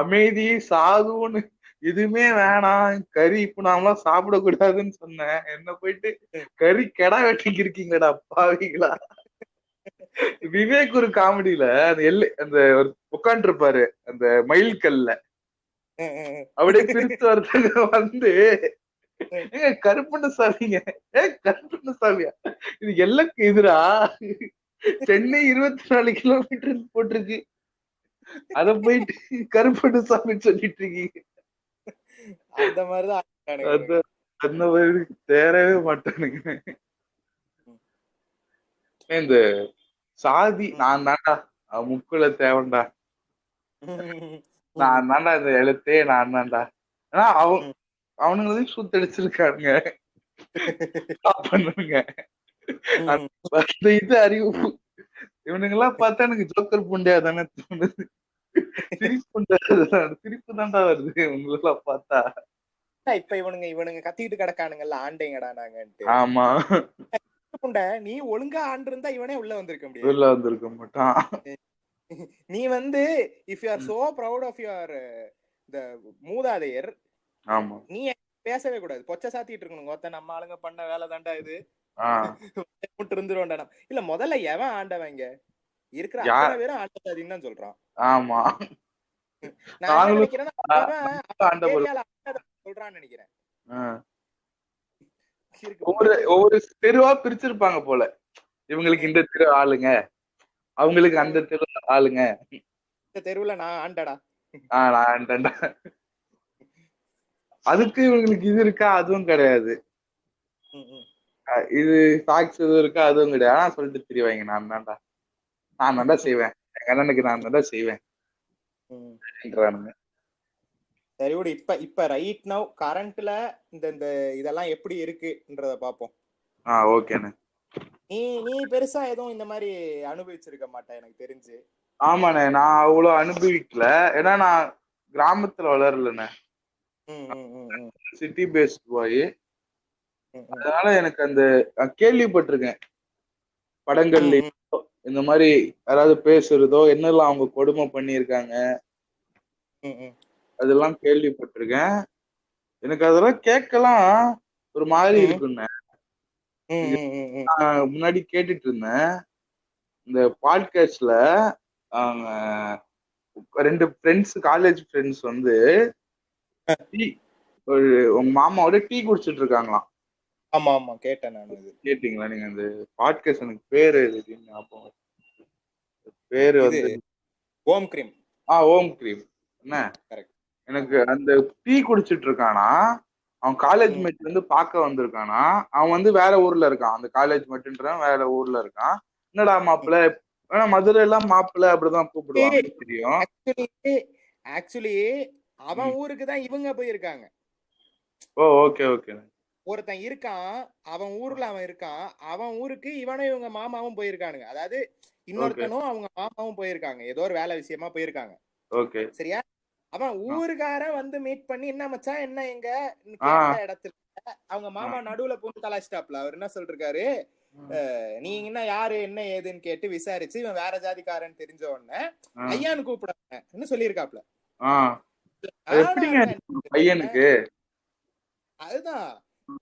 அமைதி சாதுன்னு எதுவுமே வேணாம், கறி இப்ப நாமெல்லாம் சாப்பிடக்கூடாதுன்னு சொன்னேன், என்ன போயிட்டு கறி கெடா வெட்டிக்கு இருக்கீங்கடா பாவீங்களா. விவேக் ஒரு காமெடியில அந்த உட்காந்து இருப்பாரு அந்த மயில் கல்ல, அப்படியே பிரித்து ஒருத்தங்க வந்து கருப்பண்ணசாமிங்க, கருப்பண்ணசாமியா இது எல்லைக்கு எதிரா சென்னை 24 கிலோமீட்டர் போட்டிருக்கு, அத போயிட்டு கருப்பண்ணசாமி சொல்லிட்டு இருக்கீங்க. அந்த மாதிரிதான் அந்த மாதிரி தேரவே மாட்டானுங்க. இந்த சாதி நான் தாண்டா முக்குல தேவண்டா, நான் தாண்டா இந்த எழுத்தே நான் தாண்டா, ஆனா அவனுங்களையும் சுத்தடிச்சிருக்கானுங்க பண்ணுங்க. இது அறிவு இவனுங்கெல்லாம் பார்த்தா எனக்கு ஜோக்கர் புண்டையா தானே தோணுது, சிரிப்பு தாண்டா வருது உங்களெல்லாம் பார்த்தா. இப்ப இவனுங்க கத்திட்டு கிடக்கானுங்கல்ல ஆண்டைங்கடா நாங்கன்ட்டு. ஆமா, புண்டை, நீ ஒழுங்கா ஆண்டு இருந்தா இவனே உள்ள வந்திருக்க முடியாது. உள்ள வந்திருக்க மாட்டான். நீ வந்து if you are so proud of your the மூதாதையர், ஆமா. நீ பேசவே கூடாது, பொச்ச சாத்திட்டு இருக்கணும். ஒருத்த நம்ம ஆளுங்க பண்ண வேலை தாண்டா இது, இருந்துருவோம்டா. இல்ல முதல்ல எவன் ஆண்டவங்க இருக்கிற அத்தனை பேரும் ஆண்டதாதின்னு தான் சொல்றான். ஆமா, நான் என்ன நினைக்கிறேன்னா ஆண்டவர் சொல்றான்னு நினைக்கிறேன். ஒவ்வொரு தெருவா பிரிச்சிருப்பாங்க போல, இவங்களுக்கு இந்த தெரு ஆளுங்க, அவங்களுக்கு அந்த தெரு ஆளுங்க, இந்த தெருவுல நான் ஆண்டடா, நான் ஆண்டடா. அதுக்கு இவங்களுக்கு இது இருக்கா? அதுவும் கிடையாது. இது ஃபேக்ட்ஸ் எதுவும் இருக்கா? அதுவும் கிடையாது. ஆனா சொல்லிட்டு தெரியவாங்க, நான் தான்டா செய்வேன், எங்க அண்ணனுக்கு நான் தான்டா செய்வேன். சரி விடு, இப்ப ரைட் நவ் கரண்ட்ல இந்த இதெல்லாம் எப்படி இருக்குன்றத பாப்போம். ஓகேண்ணே. நீ பெருசா எதுவும் இந்த மாதிரி அனுபவிச்சிருக்க மாட்டேன் எனக்கு தெரிஞ்சு. ஆமாண்ணே, நான் அவ்வளவு அனுபவிக்கல. ஏன்னா நான் கிராமத்துல வளரலண்ணே, சிட்டி பேஸ்ட் பாய். அதனால எனக்கு அந்த கேள்விப்பட்டிருக்கேன் படங்கள்ல இந்த மாதிரி யாராவது பேசுறதோ, என்னெல்லாம் அவங்க கொடுமை பண்ணியிருக்காங்க அதெல்லாம் கேள்விப்பட்டிருக்கேன். எனக்கு அதெல்லாம் கேட்கலாம் ஒரு மாதிரி இருக்குண்ணே. நான் முன்னாடி கேட்டுட்டு இருந்தேன் இந்த பாட்காஸ்ட்ல, ரெண்டு ஃப்ரெண்ட்ஸ், காலேஜ் ஃப்ரெண்ட்ஸ் வந்து உங்க மாமாவோட டீ குடிச்சிட்டு இருக்காங்களாம். ஆமா ஆமா, கேட்டேன் நான். கேட்டீங்களா நீங்க? அந்த பாட்காஸ்ட் எனக்கு பேரு ஞாபகம், பேரு வந்து ஓம் கிரீம். ஓம் கிரீம். என்ன, எனக்கு அந்த டீ குடிச்சிட்டு இருக்கானா, அவன் காலேஜ் மேட் வந்து பார்க்க வந்திருக்கானா. அவன் வந்து வேற ஊர்ல இருக்கான், அந்த காலேஜ் மேட்ன்றவன் வேற ஊர்ல இருக்கான். என்னடா மாப்பிள்ள, மதுரை எல்லாம் மாப்பிள்ள அப்படிதான் கூப்பிடுவாங்க தெரியும். ஆக்சுவலி அவன் ஊருக்கு தான் இவங்க போயிருக்காங்க. Okay okay. ஒருத்தன் இருக்கான், அவன் ஊர்ல அவன் இருக்கான், அவன் ஊருக்கு இவனும் இவங்க மாமாவும் போயிருக்கானுங்க. அதாவது இன்னொருத்தனும் அவங்க மாமாவும் போயிருக்காங்க, ஏதோ ஒரு வேலை விஷயமா போயிருக்காங்க. ஓகே, சரியா? அவன் ஊருக்காரன் வந்து மீட் பண்ணி, என்ன மச்சான் என்ன எங்க கேட்ட இடத்துல அவங்க மாமா நடுவுல போட்டு கலாச்சிட்டாப்ல. அவர் என்ன சொல்றாரு, நீங்க என்ன யாரு என்ன ஏதுன்னு கேட்டு விசாரிச்சு இவன் வேற ஜாதிக்காரன் தெரிஞ்ச உடனே ஐயான்னு கூப்பிடான்னு சொல்லியிருக்காப்ல. பையனுக்கு அதுதான்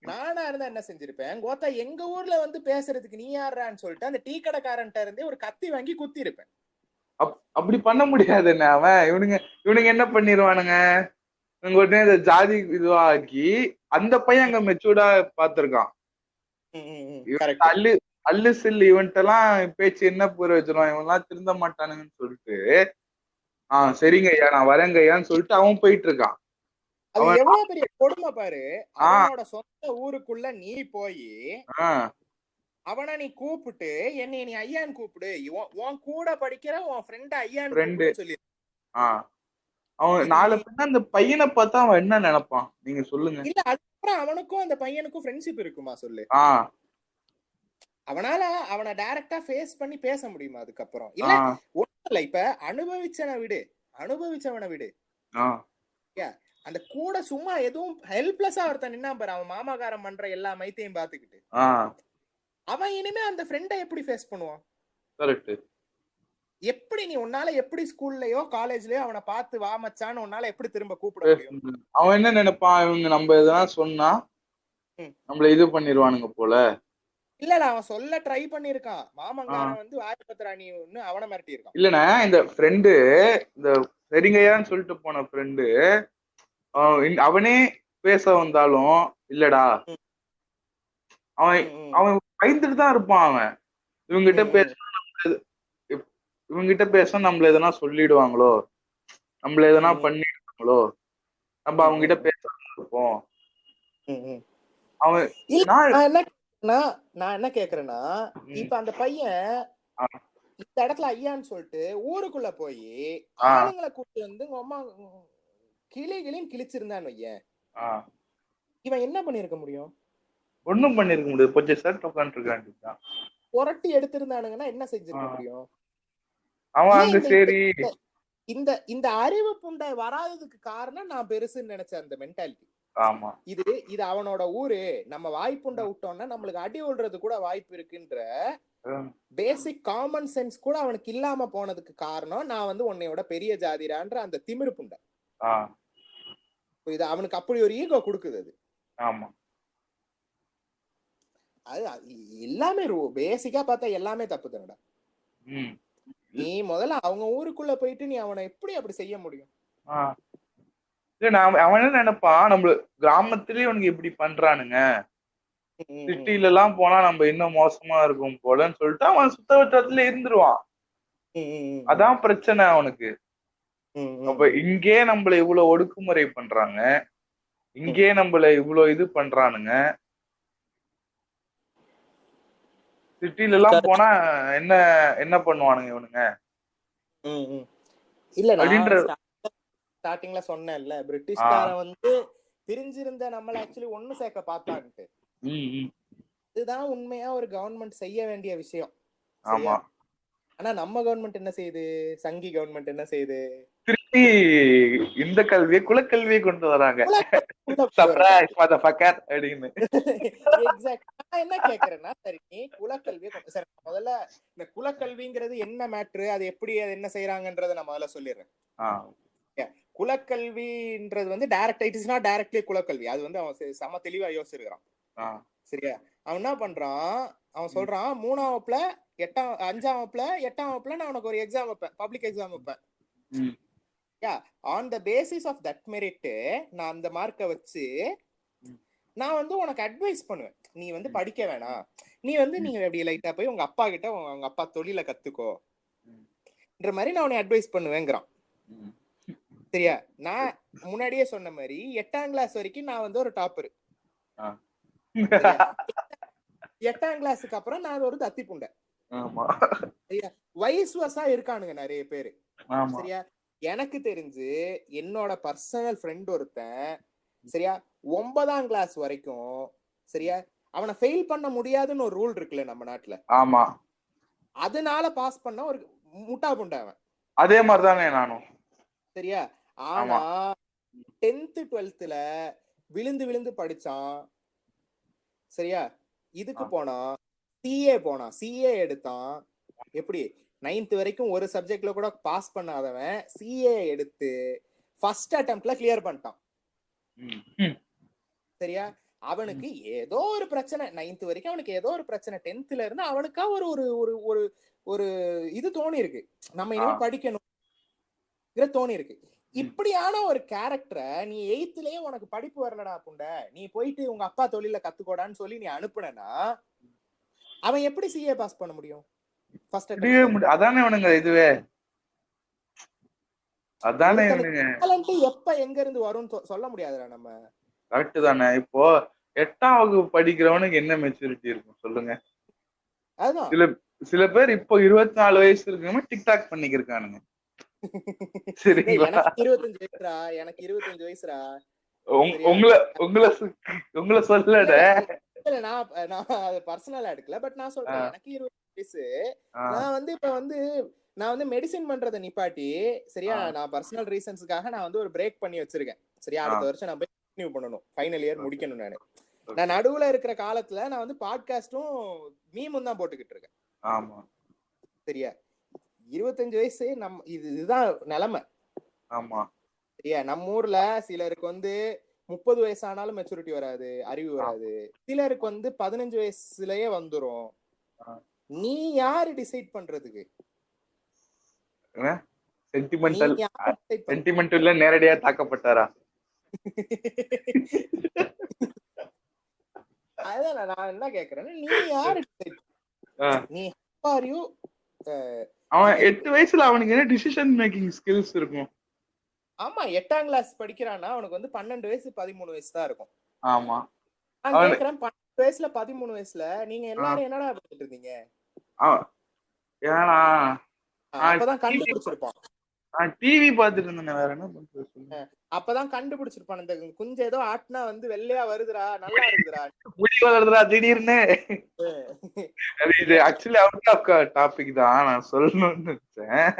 நானா இருந்தா என்ன செஞ்சிருப்பேன், கோத்தா எங்க ஊர்ல வந்து பேசுறதுக்கு நீ யாரான்னு சொல்லிட்டு அந்த டீ கடைக்காரன்ட்ட இருந்தே ஒரு கத்தி வாங்கி குத்தி இருப்பேன். அப்படி பண்ண முடியாது என்ன, அவன் இவனுங்க என்ன பண்ணிருவானுங்க, இவங்க உடனே இந்த ஜாதி இதுவாக்கி அந்த பையன் அங்க மெச்சூர்டா பாத்திருக்கான். அல்லு சில்லு இவன்ட்டெல்லாம் பேச்சு என்ன புரிய வச்சிருவான், இவன் எல்லாம் திருந்த மாட்டானுங்கன்னு சொல்லிட்டு, சரிங்க ஐயா நான் வரேங்க ஐயான்னு சொல்லிட்டு அவன் போயிட்டு இருக்கான். அது எவ்வளவு பெரிய கொடுமை பாரு. அவனோட சொந்த ஊருக்குள்ள நீ போய் அவனை நீ கூப்பிட்டு என்னை நீ ஐயான்னு கூப்பிடு, உன் கூட படிக்கிற உன் ஃப்ரெண்ட் ஐயான்னு சொல்லி. அவன் நாலு பின்ன அந்த பையனை பார்த்தா அவன் என்ன நினைப்பான் நீங்க சொல்லுங்க. இல்ல அதுக்கப்புறம் அவனுக்கும் அந்த பையனுக்கும் ஃப்ரெண்ட்ஷிப் இருக்குமா சொல்லு? அவனால அவனை டைரக்டா ஃபேஸ் பண்ணி பேச முடியுமா அதுக்கப்புறம்? இல்ல ஒண்ணும் இல்ல, இப்ப அனுபவிச்சவனை விடு. அந்த கூட சும்மா எதுவும் ஹெல்ப்லெஸ்ஸா ஒருத்தன் நின்னா பாரு, அவன் மாமாகாரம் பண்ற எல்லா மைத்தையும் பாத்துக்கிட்டு, அவன் இனிமே அந்த ஃப்ரெண்டை எப்படி ஃபேஸ் பண்ணுவான்? எப்படி நீ உன்னால எப்படி ஸ்கூல்லயோ காலேஜ்லயோ அவனை பார்த்து வா மச்சான்னு உன்னால எப்படி திரும்ப கூப்பிட முடியும்? அவன் என்ன நினைப்பான், இவங்க நம்ம எதனா சொன்னா நம்மள இது பண்ணிடுவானுங்க போல. இல்ல அவன் சொல்ல ட்ரை பண்ணிருக்கான், மாமங்காரன் வந்து வாய்ப்பத்திராணி ஒண்ணு அவனை மிரட்டி இருக்கான். இல்லண்ணா, இந்த ஃப்ரெண்டு, இந்த சரிங்கய்யான்னு சொல்லிட்டு போன ஃப்ரெண்டு அவனே பேச வந்தாலும் இல்லடா, அவன் பயந்துட்டு தான் இருப்பான். அவன் இவங்கிட்ட பேச நம்மள எதனா சொல்லிடுவாங்களோ, நம்மள எதனா பண்ணிடுவாங்களோ, நம்ம அவங்க கிட்ட பேசாம இருப்போம். நான் என்ன கேக்குறேன்னா, இப்ப அந்த பையன் இந்த இடத்துல ஐயான்னு சொல்லிட்டு ஊருக்குள்ள போய் ஆளுங்களை கூப்பிட்டு வந்து அம்மா கிளிகளையும் கிழிச்சிருந்தான்னு வையேன், இவன் என்ன பண்ணிருக்க முடியும்? ஒண்ணும் பண்ணிருக்க முடியாது, கொஞ்சம் ஷர்ட் உட்காந்துருக்கான். புரட்டி எடுத்திருந்தானுங்கன்னா என்ன செஞ்சிருக்க முடியும்? அவன் அங்க சரி இந்த அறிவு புண்டை வராததுக்கு காரணம் நான் பெருசுன்னு நினைச்ச அந்த மென்டாலிட்டி. ஆமா இது அவனோட ஊரு, நம்ம வாய்ப்புண்ட விட்டோம்னா நம்மளுக்கு அடி விழுறது கூட வாய்ப்பு இருக்குன்ற பேசிக் காமன் சென்ஸ் கூட அவனுக்கு இல்லாம போனதுக்கு காரணம் நான் வந்து உன்னையோட பெரிய ஜாதிரான்ற அந்த திமிரு புண்டை. இது அவனுக்கு அப்படி ஒரு ஈகோ கொடுக்குது அது. ஆமா அது எல்லாமே பேசிக்கா பார்த்தா எல்லாமே தப்பு தானடா. நீ முதல்ல அவங்க ஊருக்குள்ள போயிட்டு நீ அவனை எப்படி அப்படி செய்ய முடியும்? அவன் என்ன நினைப்பான், நம்ம கிராமத்திலேயே அவனுக்கு இப்படி பண்றானுங்க, சிட்டில எல்லாம் போனா நம்ம இன்னும் மோசமா இருக்கும் போலன்னு சொல்லிட்டு அவன் சுத்த வட்டத்துல இருந்துருவான். அதான் பிரச்சனை அவனுக்கு. அப்ப இங்கே நம்மள இவ்வளவு ஒடுக்குமுறை பண்றாங்க, இங்கே நம்மள இவ்வளவு இது பண்றானுங்க, சிட்டில எல்லாம் போனா என்ன என்ன பண்ணுவானுங்க இவனுங்க? இல்ல நான் ஸ்டார்டிங்ல சொன்னேன்ல, பிரிட்டிஷ்காரன் வந்து பிரிஞ்சிருந்த நம்மள ஆக்சுவலி ஒண்ணு சேர்க்க பார்த்தான்ட்டு. இதுதான் உண்மையா ஒரு கவர்மெண்ட் செய்ய வேண்டிய விஷயம். ஆமா. ஆனா நம்ம கவர்மெண்ட் என்ன செய்யுது, சங்கி கவர்மெண்ட் என்ன செய்யுது, திருப்பி இந்த கல்வியை குலக்கல்வியை கொண்டு வராங்க. சர்ப்ரைஸ் மதர்ஃபக்கர் அப்படின்னு. எக்ஸாக்ட். நான் என்ன கேக்குறேன்னா, சரி நீ குலக்கல்வியை சரி முதல்ல இந்த குலக்கல்விங்கிறது என்ன மேட்ரு, அது எப்படி அது என்ன செய்யறாங்கன்றத நான் முதல்ல சொல்லிடுறேன். குலக்கல்வின்றது வந்து direct, it is not directly குலக்கல்வி. அது வந்து அவன் செம தெளிவா யோசிச்சிருக்கான். சரியா? அவன் என்ன பண்றான், அவன் சொல்றான் 3ஆம் வகுப்புல 5ஆம் வகுப்புல 8ஆம் வகுப்புல நான் உனக்கு ஒரு எக்ஸாம் வைப்பேன், பப்ளிக் எக்ஸாம் வைப்பேன். On the basis of that merit நான் அந்த மார்க்கை வச்சு நான் வந்து உனக்கு அட்வைஸ் பண்ணுவேன். நீ வந்து படிக்க வேணாம், நீ வந்து நீங்க எப்படி லைட்டா போய் உங்க அப்பா கிட்ட உங்க அப்பா தொழில கத்துக்கோன்ற மாதிரி நான் உன்னை அட்வைஸ் பண்ணுவேங்கிறான். சரியா? நான் முன்னாடியே சொன்ன மாதிரி 8ஆம் கிளாஸ் வரைக்கும் நான் வந்து ஒரு டாப்பர். 8ஆம் கிளாஸுக்கு அப்புறம் நான் ஒரு தத்தி புண்டை. வயசு வசா இருக்கானுங்க நிறைய பேரு. சரியா? எனக்கு தெரிஞ்சு என்னோட பர்சனல் ஃப்ரெண்ட் ஒருத்தன், சரியா, 9ஆம் கிளாஸ் வரைக்கும், சரியா, அவனை ஃபெயில் பண்ண முடியாதுன்னு ஒரு ரூல் இருக்குல்ல நம்ம நாட்டுல. ஆமா. அதனால பாஸ் பண்ண ஒரு முட்டா புண்டை அவன். அதே மாதிரிதானே நானும். சரியா? ஆனா 10th 12th விழுந்து விழுந்து படிச்சான். சரியா? இதுக்கு போனா சிஏ எடுத்தான். எப்படி 9th வரைக்கும் ஒரு சப்ஜெக்ட்ல கூட பாஸ் பண்ணாதவன் சிஏ எடுத்து ஃபர்ஸ்ட் அட்டெம்ப்ட்ல கிளியர் பண்ணிட்டான். சரியா? அவனுக்கு ஏதோ ஒரு பிரச்சனை, 9th வரைக்கும் அவனுக்கு ஏதோ ஒரு பிரச்சனை, 10thல இருந்து அவனுக்கா ஒரு ஒரு ஒரு ஒரு இது தோணி இருக்கு, நம்ம இனிமே படிக்கணும் தோணி இருக்கு. இப்படியான ஒரு கேரக்டரை நீ 8thலயே உனக்கு படிப்பு வரலடா புண்டை, நீ போயிட்டு உங்க அப்பா தொழில கத்துக்கோடான்னு சொல்லி நீ அனுப்புனா அவன் எப்படி சிஏ பாஸ் பண்ண முடியும்? அதானே அவனுங்க இதுவே. அதானே எப்ப எங்க இருந்து வரும்னு சொல்ல முடியாதுடா நம்ம. கரெக்ட் தானே. இப்போ 8ஆம் வகுப்பு படிக்கிறவனுக்கு என்ன மெச்சூரிட்டி இருக்கும் சொல்லுங்க? சில பேர் இப்போ 24 வயசு இருக்கவங்க டிக்டாக் பண்ணிக்கிருக்கானுங்க. சரிங்களா? எனக்கு 25 வயசுடா, எனக்கு 25 வயசுடா. உங்களை சொல்லட, நான் அது பர்சனலா எடுக்கல, பட் நான் சொல்றேன் எனக்கு 20 வயசு. நான் வந்து இப்ப வந்து நான் வந்து மெடிசின் பண்றதை நிப்பாட்டி, சரியா, நான் பர்சனல் ரீசன்ஸ்க்காக நான் வந்து ஒரு பிரேக் பண்ணி வச்சிருக்கேன். சரியா? அடுத்த வருஷம் நான் போய் கண்டினியூ பண்ணணும், ஃபைனல் இயர் முடிக்கணும். நான் நடுவுல இருக்கிற காலத்துல நான் வந்து பாட்காஸ்டும் மீமும் தான் போட்டுக்கிட்டு இருக்கேன். ஆமா. சரியா? 25 வயசு இதுதான் நிலைமை. ஆமா. சரியா? நம்ம ஊர்ல சிலருக்கு வந்து 30 வயசு ஆனாலும் மெச்சூரிட்டி வராது, அறிவு வராது. சிலருக்கு வந்து 15 வயசுலயே வந்துரும். நீ யாரு டிசைட் பண்றதுக்கு? சென்டிமெண்டல்ல நேரடியா தாக்கப்பட்டாரா? அதான் நான் என்ன கேக்குறேன், நீ யாரு? நீ அவன் 8 வயசுல அவனுக்கு என்ன டிசிஷன் மேக்கிங் ஸ்கில்ஸ் இருக்கும்? ஆமா, 8ஆம் கிளாஸ் படிக்கிறான்னா அவனுக்கு வந்து 12 வயசு 13 வயசு தான் இருக்கும். ஆமா. நான் கேக்குறேன், 12 வயசுல 13 வயசுல நீங்க எல்லாரும் என்னடா பண்ணிட்டு இருந்தீங்க? ஏன்னா அப்பதான் கண்டுபிடிச்சிருப்பான். டிவி பாத்துட்டு இருந்தேன், வேற என்ன பண்றது? அப்பதான் கண்டுபிடிச்சிருப்பான், இந்த குஞ்சு ஏதோ ஆட்டினா வந்து வெள்ளையா வருதுடா, நல்லா இருக்குதுடா, முடி வருதுடா திடீர்னு. இது ஆக்சுவலி அவுட் ஆஃப் டாபிக் தான், நான் சொல்லணும்னு நினைச்சேன்.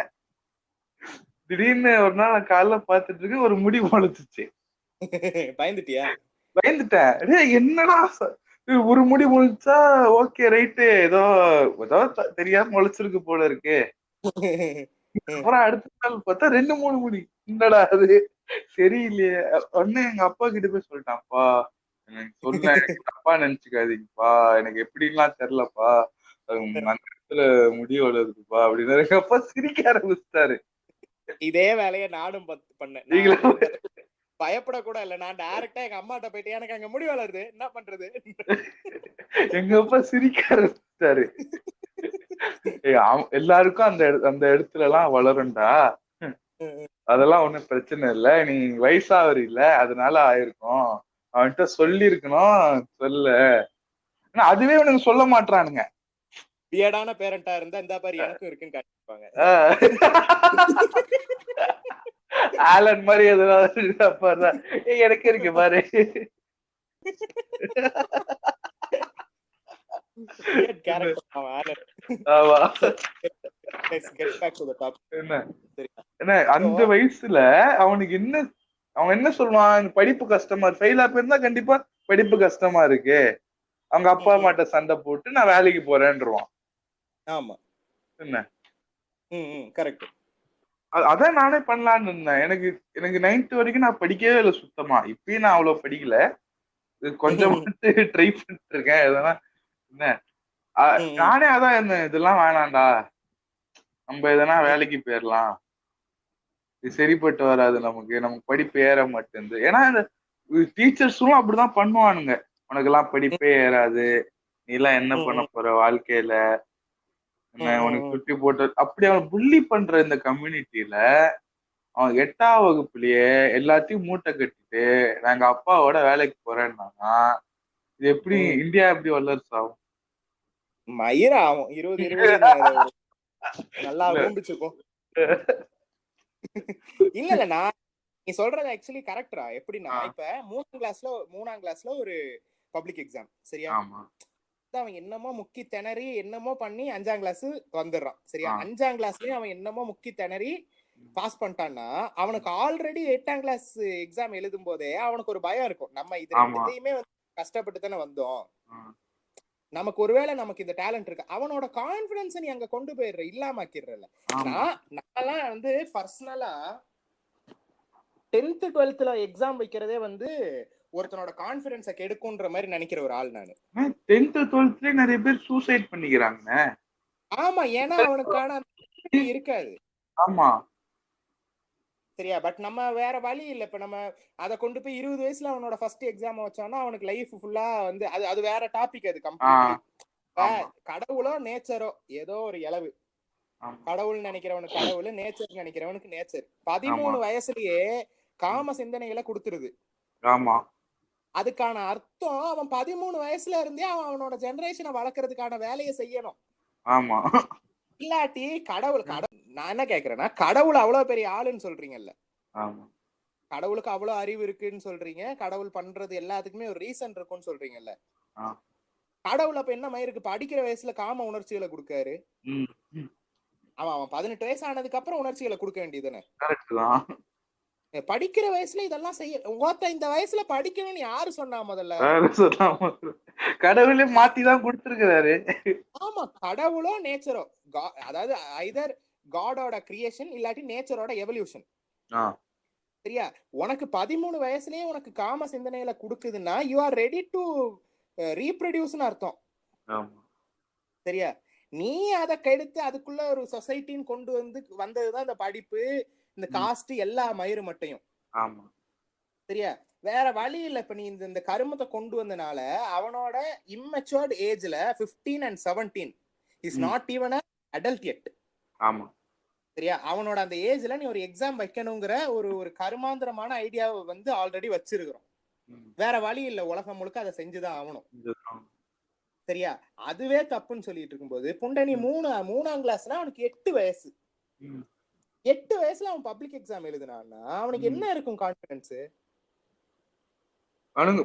திடீர்னு ஒரு நாள் காலைல பாத்துட்டு இருக்கு, ஒரு முடி முளைச்சிச்சு. பயந்துட்டியா? பயந்துட்டேன். என்னடா ஒரு முடி முளைச்சா ஓகே ரைட்டு, ஏதோ ஏதோ தெரியாம முளைச்சிருக்கு போல இருக்கு. அப்புறம் அடுத்த நாள் பார்த்தா 2 3 முடி. என்னடா அது சரியில்லையே. உடனே எங்க அப்பா கிட்ட போய் சொல்லிட்டான், அப்பா எனக்கு சொல்ல, எனக்கு தப்பா நினைச்சுக்காதீங்கப்பா, எனக்கு எப்படின்லாம் தெரியலப்பா, அந்த இடத்துல முடி வளருதுப்பா அப்படின்னு எங்க அப்பா சிரிக்க ஆரம்பிச்சிட்டாரு. இதே வேலையை நானும் பண்ணேன். நான் நீங்களா வந்து பயப்படக்கூட இல்ல, நான் டைரக்டா எங்க அம்மாட்ட போயிட்டு எனக்கு அங்க முடி வளருது என்ன பண்றது. எங்க அப்பா சிரிக்க ஆரம்பிச்சிட்டாரு. எல்லாருக்கும் அந்த அந்த இடத்துல எல்லாம் வளரும்டா, அதெல்லாம் ஒண்ணும் பிரச்சனை இல்ல, நீ வயசாவரி இல்ல அதனால ஆயிருக்கும், அவன்கிட்ட சொல்லி இருக்கணும் சொல்ல. ஆனா அதுவே உனக்கு சொல்ல மாட்டானுங்க. வியடான பேரண்டா இருந்தா இந்த பாரு எனக்கும் இருக்குன்னு காட்டிப்பாங்க. ஆலன் மாதிரி எதுனா பாரு, எனக்கு இருக்கு பாரு. Weird character அவன் ஆலன். ஆமா. Let's get back to the topic. என்ன அந்த வயசுல அவனுக்கு என்ன, அவன் என்ன சொல்லுவான், படிப்பு கஷ்டமா இருக்கு, ஃபெயிலா போயிருந்தா கண்டிப்பா படிப்பு கஷ்டமா இருக்கு, அவங்க அப்பா அம்மாட்ட சண்டை போட்டு நான் வேலைக்கு போறேன்றான். ஆமா என்ன கரெக்ட். அதான் நானே பண்ணலான்னு இருந்தேன். எனக்கு எனக்கு 9th வரைக்கும் நான் படிக்கவே இல்லை சுத்தமா. இப்பயும் நான் அவ்வளவு படிக்கல, கொஞ்சம் ட்ரை பண்ணிட்டு இருக்கேன் எதனா. என்ன நானே அதான் இருந்தேன், இதெல்லாம் வேணாம்டா, நம்ம எதனா வேலைக்கு போயிடலாம், இது சரிப்பட்டு வராது, நமக்கு படிப்பு ஏற மாட்டேங்குது. ஏன்னா இந்த டீச்சர்ஸும் அப்படிதான் பண்ணுவானுங்க, உனக்கு எல்லாம் படிப்பே ஏறாது, நீ எல்லாம் என்ன பண்ண போற வாழ்க்கையில, என்ன உனக்கு சுட்டி போட்டு அப்படி அவன் புள்ளி பண்ற இந்த கம்யூனிட்டியில அவன் 8ஆம் வகுப்புலயே எல்லாத்தையும் மூட்டை கட்டிட்டு நாங்க அப்பாவோட வேலைக்கு போறேன்னா இது எப்படி இந்தியா எப்படி வல்லரசு ஆகும்? மயிரா ஆகும் 2020 நல்லா ஊம்பிச்சுக்கும். இல்ல இல்ல நான் நீ சொல்றது ஆக்சுவலி கரெக்டா. எப்படின்னா இப்ப 3ஆம் கிளாஸ்ல ஒரு பப்ளிக் எக்ஸாம் சரியா, அவன் என்னமோ முக்கி திணறி என்னமோ பண்ணி 5ஆம் கிளாஸ் வந்துடுறான் சரியா. 5ஆம் கிளாஸ்லயும் அவன் என்னமோ முக்கி திணறி பாஸ் பண்ணிட்டான்னா அவனுக்கு ஆல்ரெடி 8ஆம் கிளாஸ் எக்ஸாம் எழுதும் போதே அவனுக்கு ஒரு பயம் இருக்கும், நம்ம இது ரெண்டுத்தையுமே கஷ்டப்பட்டு தானே வந்தோம், நமக்கு ஒருவேளை நமக்கு இந்த டேலண்ட் இருக்கு, அவனோட கான்பிடன்ஸ் நீ அங்க கொண்டு போயிடுற, இல்லாம ஆக்கிடுறல. நான் வந்து பர்சனலா 10th 12th எக்ஸாம் வைக்கிறதே வந்து ஒருத்தனோட கான்பிடன்ஸை கெடுக்கும்ன்ற மாதிரி நினைக்கிற ஒரு ஆள் நானு. 10th 12th நிறைய பேர் சூசைட் பண்ணிக்கிறாங்க. ஆமா, ஏன்னா அவனுக்கான இருக்காது. ஆமா சரியா, பட் நம்ம வேற வழி இல்ல. இப்ப நம்ம அதை கொண்டு போய் 20 வயசுல அவனோட ஃபர்ஸ்ட் எக்ஸாம் வச்சோம்னா அவனுக்கு லைஃப் ஃபுல்லா வந்து அது வேற டாபிக், அது கம்ப்ளீட்லி. கடவுளோ நேச்சரோ ஏதோ ஒரு இளவு, கடவுள் நினைக்கிறவனுக்கு கடவுள், நேச்சர் நினைக்கிறவனுக்கு நேச்சர். 13 வயசுலயே காம சிந்தனைகளை கொடுத்துருது. ஆமா, அதுக்கான அர்த்தம் அவன் 13 வயசுல இருந்தே அவனோட ஜெனரேஷனை வளர்க்கறதுக்கான வேலையை செய்யணும். ஆமா, இல்லாட்டி கடவுள் நான் என்ன கேக்குறேன்னா, கடவுள் அவ்வளவு பெரிய ஆளுன்னு சொல்றீங்கல்ல, கடவுளுக்கு அவ்வளவு அறிவு இருக்குன்னு சொல்றீங்க, கடவுள் பண்றது எல்லாத்துக்குமே ஒரு ரீசன் இருக்குன்னு சொல்றீங்கல்ல, கடவுள் அப்ப என்ன மயிருக்கு படிக்கிற வயசுல காம உணர்ச்சிகளை கொடுக்காரு? அவன் 18 வயசு ஆனதுக்கு அப்புறம் உணர்ச்சிகளை கொடுக்க வேண்டியதுதானே? படிக்கிற வயசுல இதெல்லாம் செய்ய, இந்த வயசுல படிக்கணும்னு யாரு சொன்னா? முதல்ல கடவுளே மாத்திதான் கொடுத்திருக்கிறாரு. ஆமா, கடவுளோ நேச்சரோ, அதாவது ஐதர் காடோட கிரியேஷன் இல்லாட்டி நேச்சரோட எவல்யூஷன். சரியா, உனக்கு 13 வயசுலயே உனக்கு காம சிந்தனையில கொடுக்குதுன்னா யூ ஆர் ரெடி டு ரீப்ரொடியூஸ்னு அர்த்தம். சரியா, நீ அதை கெடுத்து அதுக்குள்ள ஒரு சொசைட்டின்னு கொண்டு வந்ததுதான் இந்த படிப்பு, இந்த காஸ்ட், எல்லா மயிறு மட்டையும். சரியா, வேற வழி இல்ல. இப்ப நீ இந்த கருமத்தை கொண்டு வந்தனால அவனோட இம்மெச்சூர்ட் ஏஜ்ல 15 and 17 is not even adult yet. சரியா, அவனோட அந்த ஏஜ்ல நீ ஒரு எக்ஸாம் வைக்கணுங்கிற ஒரு கருமாந்திரமான ஐடியாவை வந்து ஆல்ரெடி வச்சிருக்கிறோம். வேற வழி இல்ல, உலகம் முழுக்க அதை செஞ்சுதான் ஆகணும். சரியா, அதுவே தப்புன்னு சொல்லிட்டு இருக்கும்போது புண்டனி 3ஆம் கிளாஸ்னா அவனுக்கு 8 வயசு. 8 வயசுல அவன் பப்ளிக் எக்ஸாம் எழுதுனான்னா அவனுக்கு என்ன இருக்கும் கான்பிடன்ஸ்? அவனுங்க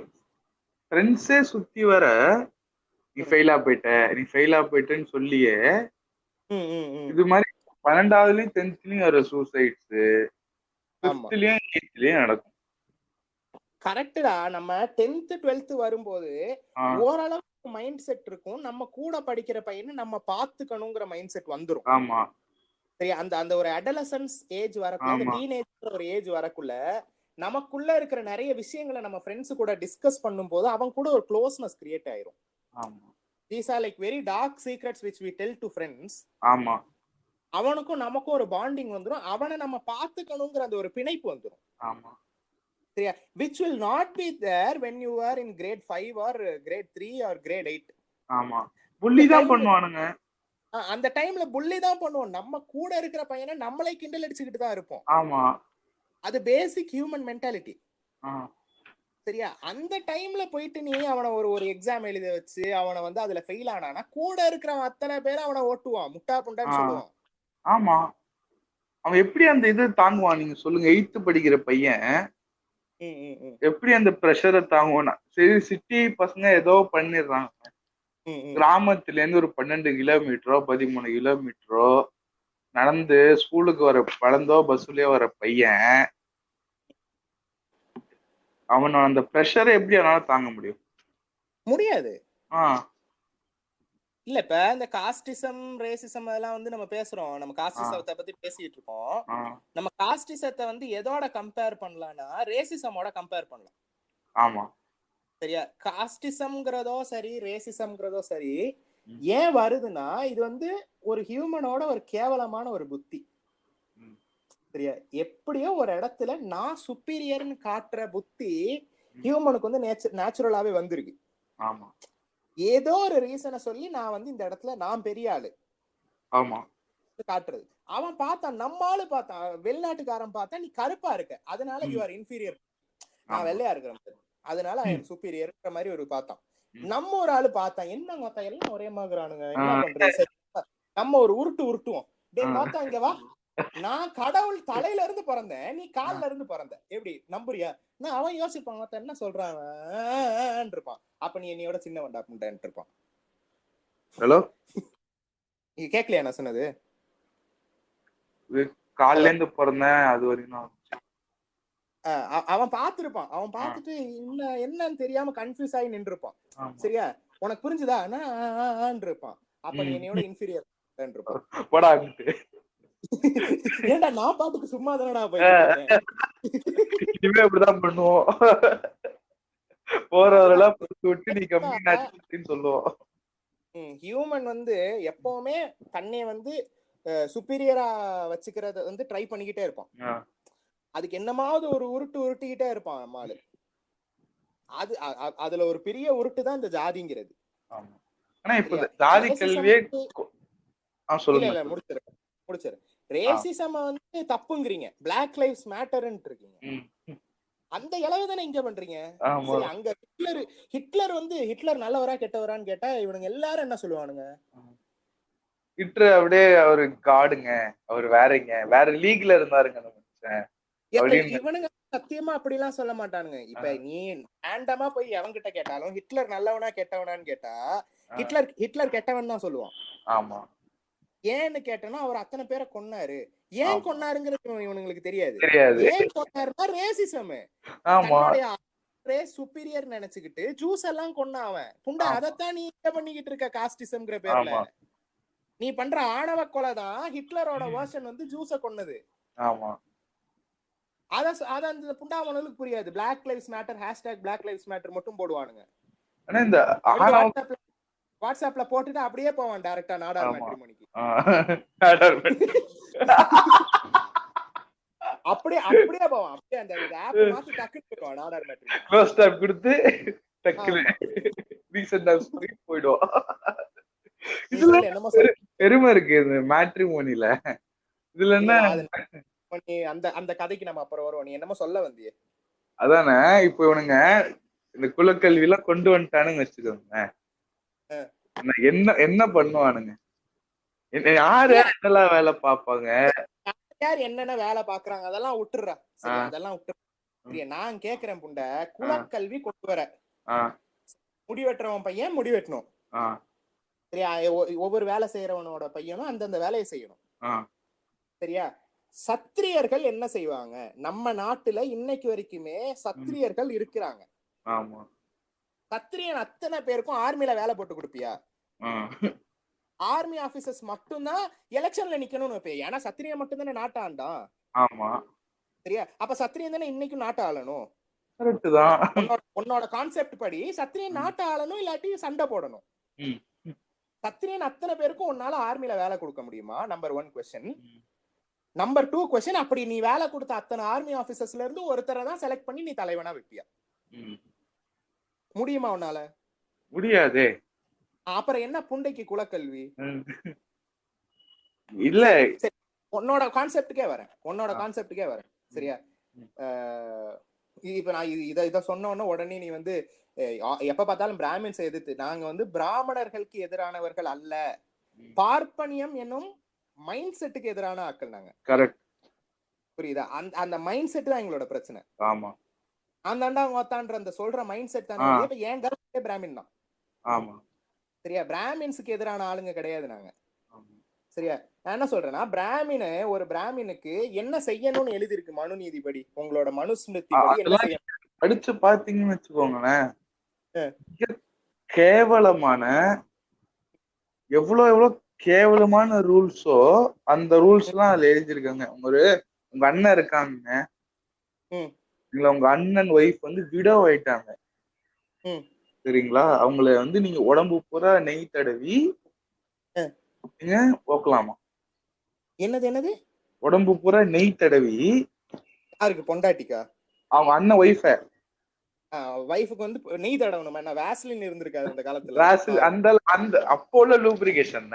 ஃப்ரெண்ட்ஸே சுத்தி வர நீ ஃபெயிலா போயிட்டேன்னு சொல்லியே இது மாதிரி 12வதுலயும் 10thலயும் வர சூசைட்ஸ் 5th 8th நடக்கும். கரெக்டா. நம்ம 10th 12th வரும்போது ஆ, ஓரளவுக்கு மைண்ட் செட் இருக்கும். நம்ம கூட படிக்கிற பையனை நம்ம பாத்துக்கணுங்கிற மைண்ட் செட் வந்துரும். ஆமா சரியா? அந்த அந்த ஒரு அடலசன்ஸ் ஏஜ் வரக்குள்ள, அந்த ஆமா டீனேஜ் ஒரு ஏஜ் வரக்குள்ள நமக்குள்ள இருக்கிற நிறைய விஷயங்களை நம்ம ஃப்ரெண்ட்ஸ் கூட டிஸ்கஸ் பண்ணும்போது அவன் கூட ஒரு க்ளோஸ்னஸ் கிரியேட் ஆயிரும். ஆமா these are like very dark secrets which we tell to friends. ஆமா அவனுக்கும் நமக்கும் ஒரு பாண்டிங் வந்துரும். அவனை நம்ம பாத்துக்கணுங்கிற அந்த ஒரு பிணைப்பு வந்துரும். ஆமா சரியா? which will not be there when you are in grade 5 or grade 3 or grade 8. ஆமா புள்ளி தான் பண்ணுவானுங்க. அந்த டைம்ல புள்ளி தான் பண்ணுவோம். நம்ம கூட இருக்கிற பையனை நம்மளே கிண்டல் அடிச்சுக்கிட்டு தான் இருப்போம். ஆமா அது பேசிக் ஹியூமன் மென்டாலிட்டி. ஆ, சரியா? அந்த டைம்ல போயிட்டு நீ அவனை ஒரு ஒரு எக்ஸாம் எழுத வச்சு அவனை வந்து அதுல ஃபெயில் ஆனானா கூட இருக்கிறவன் அத்தனை பேர் அவனை ஓட்டுவான், முட்டா ஆ, புண்டான்னு சொல்லுவான். ஆமா அவன் எப்படி அந்த இது தாங்குவான் நீங்க சொல்லுங்க. 8th படிக்கிற பையன் ம், ம், ம், எப்படி அந்த ப்ரெஷரை தாங்குவானா? சரி சிட்டி பசங்க ஏதோ பண்ணிடுறாங்க. ம், ம். கிராமத்துல இருந்து ஒரு 12 கிலோமீட்டரோ 13 கிலோமீட்டரோ நடந்து ஸ்கூலுக்கு வளர்ந்தோ பஸ்லயோ வர பையன் அவன் அந்த ப்ரெஷரை எப்படி அவனால தாங்க முடியும்? முடியாது. ஆ, இல்ல இப்ப இந்த காஸ்டிசம் ரேசிசம் அதெல்லாம் வந்து நம்ம பேசுறோம். நம்ம ஆ, காஸ்டிசத்தை பத்தி பேசிட்டு இருக்கோம். ஆ, நம்ம காஸ்டிசத்தை வந்து எதோட கம்பேர் பண்ணலாம்னா ரேசிசமோட கம்பேர் பண்ணலாம். ஆமா சரியா? காஸ்டிசம்ங்கிறதோ சரி, ரேசிசம்ங்கிறதோ சரி, ம், ஏன் வருதுன்னா இது வந்து ஒரு ஹியூமனோட ஒரு கேவலமான ஒரு புத்தி. ம், சரியா? எப்படியோ ஒரு இடத்துல நான் சுப்பீரியர்னு காட்டுற புத்தி ம், ஹியூமனுக்கு வந்து நேச்சுரலாவே வந்திருக்கு. ஆமா ஏதோ ஒரு ரீசனை சொல்லி நான் வந்து இந்த இடத்துல நான் பெரிய ஆளு ஆமா காட்டுறது. அவன் பார்த்தான், நம்ம ஆளு பார்த்தான், வெளிநாட்டுக்காரன் பார்த்தா நீ கருப்பா இருக்க, அதனால யூ ம், ஆர் இன்ஃபீரியர். நான் ஆமா வெள்ளையா இருக்கிறேன், அதனால ஐ ம், எம் சுப்பீரியர் மாதிரி ஒரு பார்த்தான். ம், நம்ம ஒரு ஆளு பார்த்தான், என்ன மொத்தம் எல்லாம் ஒரே மாதிரிறானுங்க, ஆ, என்ன பண்றது, சரி நம்ம ஒரு உருட்டுவோம். ஆ, டேய் மொத்தம் இங்க வா, நான் கடவுள் தலையில இருந்து பிறந்தேன், நீ ஆ. கால்ல இருந்து பிறந்த, எப்படி நம்புறியா? நான் அவன் யோசிப்பான், மொத்தம் என்ன சொல்றான் இருப்பான். அப்ப நீ என்னையோட சின்ன வண்டா புண்டான்ட்டு இருப்பான். ஹலோ நீ கேட்கலையா நான் சொன்னது? காலைல இருந்து பிறந்தேன் அது வரைக்கும் அவன் பார்த்திருப்பான். அவன் ஆ, பார்த்துட்டு என்னன்னு தெரியாம கன்ஃபியூஸ் ஆகி நின்று இருப்பான். ஆமா சரியா? உனக்கு புரிஞ்சுதா இருப்பான். அப்ப நீ ம், என்னையோட இன்ஃபீரியர் இருப்பான். போடா அங்கிட்டு. ஏன்டா நான் பாட்டுக்கு சும்மா தானடா போயிட்டு இருக்கேன். இனிமே அப்படிதான் பண்ணுவோம். போறவரெல்லாம் புடிச்சு விட்டு நீ கம்மி நாச்சுன்னு சொல்லுவோம். ஹியூமன் வந்து எப்பவுமே தன்னை வந்து சுப்பீரியரா வச்சுக்கிறத வந்து ட்ரை பண்ணிக்கிட்டே இருப்பான். ஆ, அதுக்கு என்னமாவது ஒரு உருட்டிக்கிட்டே இருப்பான் நம்மாளு. அது அதுல ஒரு பெரிய உருட்டு தான் இந்த ஜாதிங்கிறது. ஆமா. ஆனா இப்ப சரியா? ஜாதி ரேசிசம் கல்வியே இல்ல சொல்லுங்க. இல்ல முடிச்சிரு. ஆ, ரேசிசம் வந்து தப்புங்கிறீங்க, பிளாக் லைவ்ஸ் மேட்டர்ன்னு இருக்கீங்க. ம், அந்த இளவு தானே இங்க பண்றீங்க. ஆமா சரி, அங்க ஹிட்லர் நல்லவரா கெட்டவரான்னு கேட்டா இவனுங்க எல்லாரும் என்ன சொல்லுவானுங்க? ஹிட்லர் அப்படியே அவரு காடுங்க, அவரு வேற லீக்ல இருந்தாருங்க அந்த மனுஷன் அப்படின்னு. இவனுங்க சத்தியமா அப்படிலாம் சொல்ல மாட்டானுங்க. ஆ, இப்ப நீ ரேண்டமா போய் எவன்கிட்ட கேட்டாலும் ஹிட்லர் நல்லவனா கெட்டவனான்னு கேட்டா ஆ, ஹிட்லர் கெட்டவன் தான் சொல்லுவான். ஆமா ஏன்னு கேட்டனா அவர் அத்தனை பேரை கொன்னாரு. ஏன் ஆமா கொன்னாருங்கிறது இவனுங்களுக்கு தெரியாது. தெரியாது. ஏன் கொன்னாருன்னா ரேசிசம். ஆமா தன்னுடைய ரேஸ் சுப்பீரியர் நினைச்சுக்கிட்டு ஜூஸ் எல்லாம் கொன்னா அவன் புண்டா. ஆமா அதத்தான் நீ பண்ணிக்கிட்டு இருக்க காஸ்டிசம்ங்கிற பேர்ல. ஆமா நீ பண்ற ஆணவ கொலை தான் ஹிட்லரோட வெர்ஷன் வந்து ஜூஸ கொன்னது. ஆமா அத அந்த புண்டாமனுக்கு புரியாது. Black lives matter black lives matter மட்டும் போடுவானுங்க. ஆனா இந்த அப்படியே ஆணவ வாட்ஸ்அப்ல போட்டுட்டு அப்படியே போவான் டைரக்டா நாடார் ஆமா மேட்ரிமோனிக்கு. அப்படியே போவான். அப்படியே அந்த ஆப் மாத்தி டக்குன்னு போயிடுவான் நாடார் மேட்ரிமோனி. க்ளோஸ் டாப் கொடுத்து டக்குனு ரீசெண்டா போயிடுவோம். இதுல என்னமோ பெருமை இருக்கு இந்த மேட்ரிமோனில. இதுல என்ன அந்த அந்த கதைக்கு நம்ம அப்புறம் வருவோம். நீ என்னமோ சொல்ல வந்தியே? அதானே இப்ப இவனுங்க இந்த குலக்கல்வி எல்லாம் கொண்டு வந்துட்டானுங்க வச்சுக்கோங்க. என்ன என்ன பண்ணுவானுங்க? யாரு என்னெல்லாம் வேலை பார்ப்பாங்க? யார் என்னென்ன வேலை பாக்குறாங்க அதெல்லாம் விட்டுறா. சரி, அதெல்லாம் விட்டுற. சரியா? நான் கேக்குறேன் புண்ட, குலக்கல்வி கொண்டு வர முடி வெட்டுறவன் பையன் முடி வெட்டணும். சரியா? ஒவ்வொரு வேலை செய்யறவனோட பையனும் அந்தந்த வேலையை செய்யணும். சரியா? சத்திரியர்கள் என்ன செய்வாங்க? நம்ம நாட்டுல இன்னைக்கு வரைக்குமே சத்திரியர்கள் இருக்கிறாங்க. ஆமா. சத்திரியன் அத்தனை பேருக்கும் ஆர்மில வேலை போட்டு கொடுப்பியா? ஆ. ஆர்மி ஆபீசர்ஸ் மட்டும்தான் எலெக்ஷன்ல நிக்கணும்னு வைப்பேன். ஏன்னா சத்திரியன் மட்டும் தானே நாட்டை ஆண்டான். ஆமா. சரியா? அப்ப சத்திரியன் தானே இன்னைக்கும் நாட்டை ஆளணும். கரெக்ட் தான். உன்னோட கான்செப்ட் படி சத்திரியன் நாட்டை ஆளணும், இல்லாட்டி சண்டை போடணும். சத்திரியன் அத்தனை பேருக்கும் உன்னால ஆர்மில வேலை கொடுக்க முடியுமா? Number 1 question. நம்பர் 2 கொஸ்டின், அப்படி நீ வேலை கொடுத்த அத்தனை ஆர்மி ஆபீசர்ஸ்ல இருந்து ஒருத்தரை தான் செலக்ட் பண்ணி நீ தலைவனா வைப்பியா? முடியுமா உன்னால? முடியாதே. அப்புறம் என்ன புண்டைக்கு குலக்கல்வி? இல்ல, உன்னோட கான்செப்டுக்கே வரேன். சரியா? இப்ப நான் இத சொன்ன உடனே நீ வந்து எப்ப பார்த்தாலும் பிராமின்ஸ் எதிர்த்து, நாங்க வந்து பிராமணர்களுக்கு எதிரானவர்கள் அல்ல, பார்ப்பனியம் என்னும் மைண்ட் செட்டுக்கு எதிரான ஆட்கள் நாங்க. கரெக்ட். புரியுதா? அந்த மைண்ட் செட் தான் எங்களோட பிரச்சனை. ஆமா. அந்த சொல்ற மைண்ட் செட் தானே. இப்ப என் கருத்து பிராமின் தான். ஆமா. சரியா? பிராமின்ஸுக்கு எதிரான ஆளுங்க கிடையாது நாங்க. சரியா? நான் என்ன சொல்றேன்னா, ஒரு பிராமினுக்கு என்ன செய்யணும்னு எழுதி இருக்கு மனு நீதிபடி, உங்களோட மனுஸ்மிருதி படி என்ன செய்யணும் படிச்சு பாத்தீங்கன்னு வச்சுக்கோங்களேன், கேவலமான எவ்வளவு கேவலமான ரூல்ஸோ அந்த ரூல்ஸ் எல்லாம் அதுல எழுதிருக்காங்க. உங்க அண்ணன் இருக்காங்க, இல்ல உங்க அண்ணன் ஒய்ஃப் வந்து விடோ ஆயிட்டாங்க, சரிங்களா? அவங்கள வந்து நீங்க உடம்பு பூரா நெய் தடவி நீங்க போக்கலாமா? என்னது? உடம்பு பூரா நெய் தடவி. யாருக்கு? பொண்டாட்டிக்கா? அவங்க அண்ணன் வைஃபுக்கு வந்து நெய் தடவணும். என்ன வேஸ்லின் இருந்திருக்காது அந்த காலத்துல? அந்த அப்போ உள்ள லூப்ரிகேஷன்.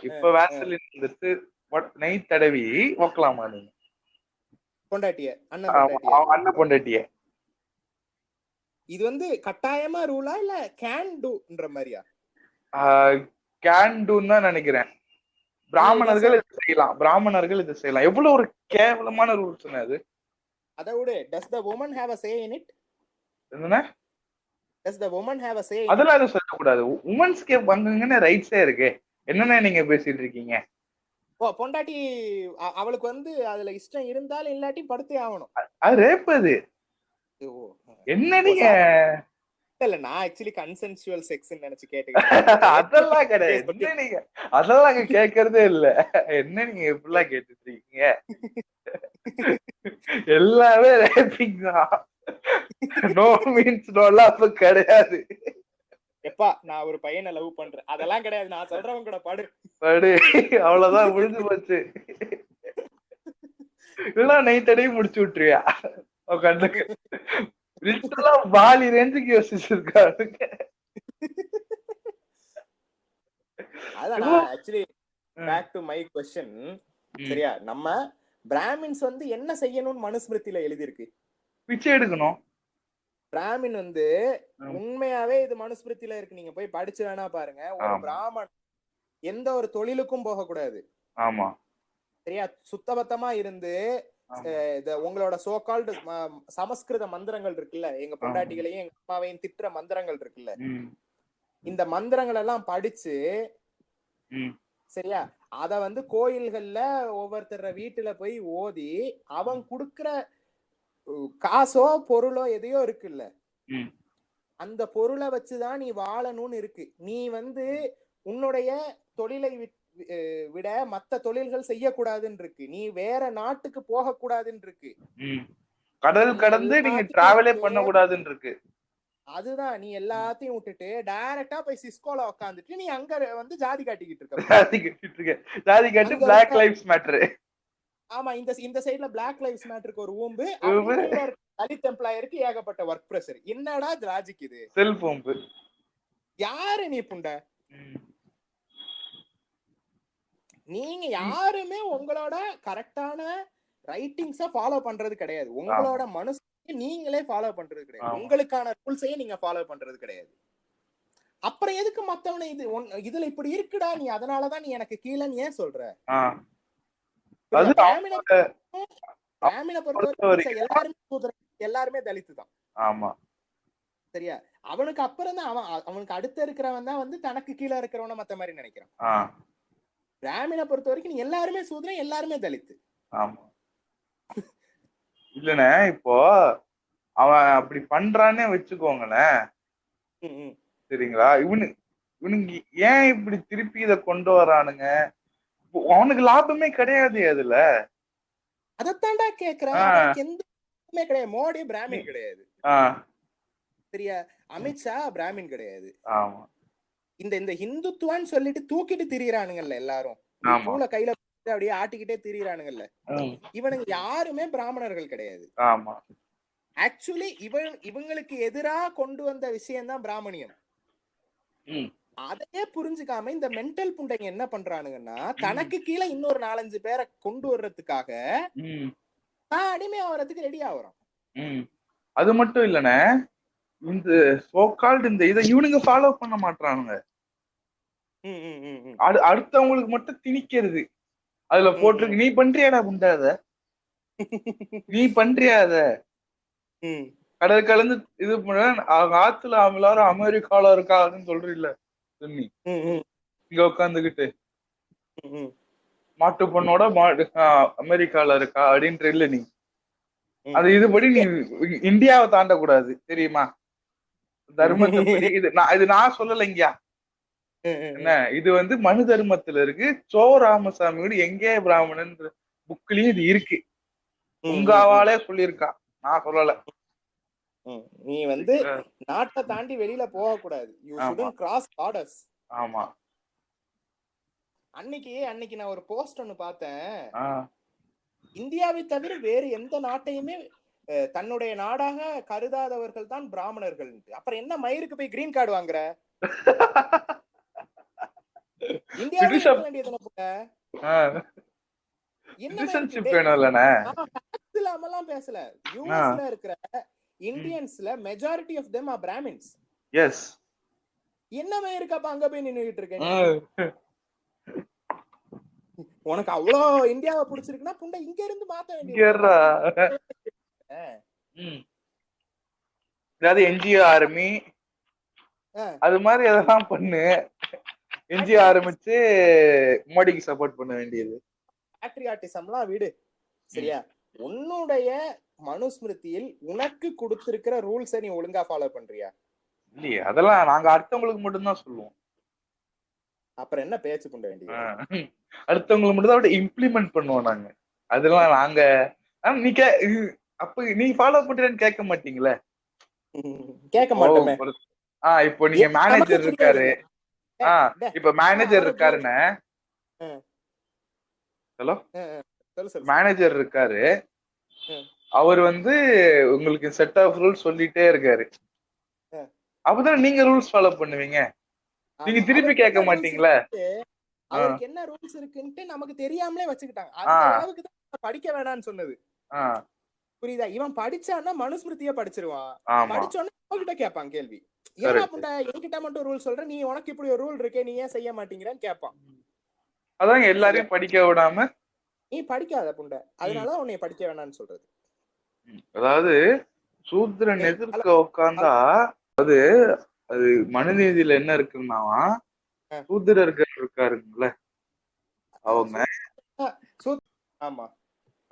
இப்ப வேஸ்லின் வந்துட்டு நெய் தடவி போக்கலாமா நீங்க பொண்டாட்டிய? அண்ணன் பொண்டாட்டிய? இது வந்து கட்டாயமா ரூலா இல்ல கேன் டூன்ற மாதிரியா? கேன் டூன்னு தான் நினைக்கிறேன். பிராமணர்கள் இதை செய்யலாம். எவ்வளவு ஒரு கேவலமான ரூல்ஸ் அது. அதை விட, does the woman have a say in it? என்ன? does the woman have a say? அதெல்லாம் எதுவும் சொல்லக்கூடாது. உமன்ஸ்க்கு அங்கங்கன்னு ரைட்ஸே இருக்கு. என்னென்ன நீங்க பேசிட்டு இருக்கீங்க? பொண்டாட்டி அவளுக்கு வந்து அதுல இஷ்டம் இருந்தாலும் இல்லாட்டி படுத்தே ஆகணும். அது ரேப். அது என்ன? நீங்க இல்ல, நான் ஆக்சுவலி கன்சென்சுவல் செக்ஸ் நினைச்சு கேட்டேன். அதெல்லாம் கிடையாது. நீங்க அதெல்லாம் கேட்கறதே இல்ல. என்ன நீங்க இப்படிலாம் கேட்டுட்டு இருக்கீங்க? எல்லாமே ரேப்பிங் தான். நோ மீன்ஸ் நோலாம் அப்ப கிடையாது. எப்பா நான் ஒரு பையனை லவ் பண்றேன், அதெல்லாம் கிடையாது. நான் சொல்றவங்க கூட படு அவ்வளவுதான், முடிஞ்சு போச்சு. இதெல்லாம் நைட் அடையே முடிச்சு விட்டுருவியா? கண்ணுக்கு பாலி ரேஞ்சுக்கு யோசிச்சிருக்காரு. அதான் actually back to my question. சரியா? நம்ம பிராமின்ஸ் வந்து என்ன செய்யணும்னு மனுஸ்மிருதியில எழுதி இருக்கு? பிச்சை எடுக்கணும். பிராமின் வந்து உண்மையாவே இது மனுஸ்மிருதியில இருக்கு, நீங்க போய் படிச்சு வேணா பாருங்க. ஒரு பிராமணன் எந்த ஒரு தொழிலுக்கும் போக கூடாது. ஆமா. சரியா? சுத்தபத்தமா இருந்து உங்களோட சோகால்டு சமஸ்கிருத மந்திரங்கள் இருக்குல்ல, எங்க பொண்டாட்டிகளையும் எங்க அம்மாவையும் திட்டுற மந்திரங்கள் இருக்குல்ல, இந்த மந்திரங்கள் எல்லாம் படிச்சு, சரியா, அத வந்து கோயில்கள்ல ஒவ்வொருத்தர வீட்டுல போய் ஓதி, அவன் குடுக்கிற காசோ பொருளோ எதையோ இருக்குல்ல, அந்த பொருளை வச்சுதான் நீ வாழணும்னு இருக்கு. நீ வந்து உன்னுடைய தொழிலை விட மத்த தொழில்கள் செய்யக்கூடாதுன்னு இருக்கு. நீ வேற நாட்டுக்கு போக கூடாதுன்னு இருக்கு. கடல் கடந்து நீங்க டிராவலே பண்ண கூடாதுன்னு இருக்கு. அதுதான், நீ எல்லாத்தையும் விட்டுட்டு டைரக்டா போய் சிஸ்கோல உட்காந்துட்டு நீ அங்க வந்து ஜாதி காட்டிக்கிட்டு இருக்க. ஜாதி காட்டி பிளாக் லைவ்ஸ் மேட்டர். ஆமா, இந்த சைடுல பிளாக் லைவ்ஸ் மேட்டருக்கு ஒரு ஊம்பு, தலித் எம்ப்ளாயருக்கு ஏகப்பட்ட ஒர்க் பிரஷர். என்னடா லாஜிக் இது? செல்ஃப் ஊம்பு. யாரு நீ புண்ட? நீங்க யாருமே உங்களோட கரெக்டான ரைட்டிங்ஸ ஃபாலோ பண்றது கிடையாது. உங்களோட மனசை நீங்களே ஃபாலோ பண்றது கிடையாது. உங்களுக்கான ரூல்ஸையே நீங்க ஃபாலோ பண்றது கிடையாது. அப்புறம் எதுக்கு மத்தவனை இதுல இப்படி இருக்குடா நீ, அதனாலதான் நீ எனக்கு கீழன்னு ஏன் சொல்ற? பிராமண பொறுத்தவரை எல்லாருமே தலித்து தான். ஆமா. சரியா? அவனுக்கு அப்புறம் தான் அவனுக்கு அடுத்த இருக்கிறவன் தான் வந்து தனக்கு கீழே இருக்கிறவன மத்த மாதிரி நினைக்கிறான். பிராமண பொறுத்த வரைக்கும் நீ எல்லாருமே சூத்திரன், எல்லாருமே தலித்து. ஆமா. இல்லண்ணே, இப்போ அவன் அப்படி பண்றான்னே வச்சுக்கோங்களேன், சரிங்களா? இவனுங்க ஏன் இப்படி திருப்பி இத கொண்டு வரானுங்க? அவனுக்கு லாபமே கிடையாது அதுல. அதத்தான்டா கேக்குறேன். அவனுக்கு எந்த கிடையாது. மோடி பிராமின் கிடையாது, சரியா? அமித்ஷா பிராமின் கிடையாது. ஆமா. இந்த இந்த ஹிந்துத்துவான்னு சொல்லிட்டு தூக்கிட்டு திரியறானுங்கல்ல எல்லாரும், பூல கையில அப்படியே ஆட்டிக்கிட்டே திரியறானுங்கல்ல, இவனுங்க யாருமே பிராமணர்கள் கிடையாது. ஆமா. ஆக்சுவலி இவங்களுக்கு எதிராக கொண்டு வந்த விஷயம் தான் பிராமணியம். அதையே புரிஞ்சுக்காம இந்த மென்டல் புண்டைங்க என்ன பண்றானுங்கன்னா, தனக்கு கீழே இன்னொரு 4-5 பேரை கொண்டு வர்றதுக்காக அடிமை ஆகிறதுக்கு ரெடி ஆகுறோம். அது மட்டும் இல்லண்ணே, இந்த சோகால்டு இந்த இதை இவனுங்க ஃபாலோ பண்ண மாட்டானுங்க. அடுத்தவங்களுக்கு மட்டும் திணிக்கிறது. அதுல போட்டிருக்கு, நீ பண்றியாடா குண்டாத, நீ பண்றியாத கடல் கலந்து இது பண்ண ஆத்துல எல்லாரும் அமெரிக்கால இருக்காதுன்னு சொல்றீல்ல சொன்னி, இங்க உட்காந்துக்கிட்டு மாட்டு பொண்ணோட அமெரிக்கால இருக்கா அப்படின்ற இல்ல நீ. அது இதுபடி நீ இந்தியாவை தாண்டக்கூடாது, தெரியுமா? தர்மத்தை இது நான் சொல்லலைங்கயா, என்ன இது வந்து மனு தர்மத்துல இருக்கு. சோ ராமசாமியோட எங்கே பிராமணன் புக்லயும் இது இருக்கு, உங்காவாலே சொல்லியிருக்கா, நான் சொல்லல. நீ வந்து நாட்டை தாண்டி வெளியில போக கூடாது. You shouldn't cross borders. ஆமா. அன்னைக்கு நான் ஒரு போஸ்ட் ஒன்னு பார்த்தேன். இந்தியாவை தவிர வேறு எந்த நாட்டையுமே தன்னுடைய நாடாக கருதாதவர்கள் தான் பிராமணர்கள். அப்புறம் என்ன மயிருக்கு போய் கிரீன் கார்டு வாங்குற? இந்தியாவில இருக்க வேண்டியது இல்லாமலாம் பேசல. யுஎஸ்ல இருக்கிற இந்தியன்ஸ்ல majority of them are Brahmins. Yes. என்ன மயிருக்கப்ப அங்க போய் நின்னுகிட்டு இருக்க? உனக்கு அவ்வளோ இந்தியாவை பிடிச்சிருக்குன்னா புண்டை இங்க இருந்து மாத்த வேண்டியது. என்ஜிஓ ஆர்மி அது மாதிரி அதெல்லாம் பண்ணு. என்ஜிஓ ஆரம்பிச்சு மோடிக்கு சப்போர்ட் பண்ண வேண்டியது. பேட்ரியாட்டிசம்லாம் விடு, சரியா? உன்னுடைய மனுஸ்மிருதியில் உனக்கு கொடுத்திருக்கிற ரூல்ஸை நீ ஒழுங்கா ஃபாலோ பண்றியா? இல்லையே, அதெல்லாம் நாங்க அடுத்தவங்களுக்கு மட்டும்தான் சொல்லுவோம். அப்புறம் என்ன பேச்சு பண்ண வேண்டியது? அடுத்தவங்களுக்கு மட்டும் தான் இம்ப்ளிமெண்ட் பண்ணுவோம் நாங்க. அதெல்லாம் நாங்க நீ அப்ப நீ ஃபாலோ பண்றேன்னு கேட்க மாட்டீங்களே? கேட்க மாட்டோமே. இப்போ நீங்க மேனேஜர் இருக்காரு, இப்ப மேனேஜர் இருக்காருன்னு, ஹலோ, மேனேஜர் இருக்காரு, அவர் வந்து உங்களுக்கு செட் ஆஃப் ரூல்ஸ் சொல்லிட்டே இருக்காரு. அப்பதான் நீங்க ரூல்ஸ் ஃபாலோ பண்ணுவீங்க, நீங்க திருப்பி கேட்க மாட்டீங்களா? அவருக்கு என்ன ரூல்ஸ் இருக்குன்னு நமக்கு தெரியாமலே வச்சுக்கிட்டாங்க. அந்த அளவுக்கு தான் படிக்க வேணாம்னு சொன்னது, புரியுதா? இவன் படிச்சான்னா மனுஸ்மிருதியை படிச்சிருவான். படிச்சோன்னா அவகிட்ட கேட்பான் கேள்வி, ஏன்னா புண்டை என்கிட்ட மட்டும் ரூல் சொல்ற, நீ உனக்கு இப்படி ஒரு ரூல் இருக்கே, நீ ஏன் செய்ய மாட்டீங்கன்னு கேட்பான். அதான் எல்லாரையும் படிக்க விடாம நீ படிக்காத புண்டை, அதனால உன்னை படிக்க வேணாம்னு சொல்றது. அதாவது சூத்திரன் எதிர்க்க உட்கார்ந்தா அது அது மனுநீதியில என்ன இருக்குன்னா, சூத்திரர்கள் இருக்காருங்கள,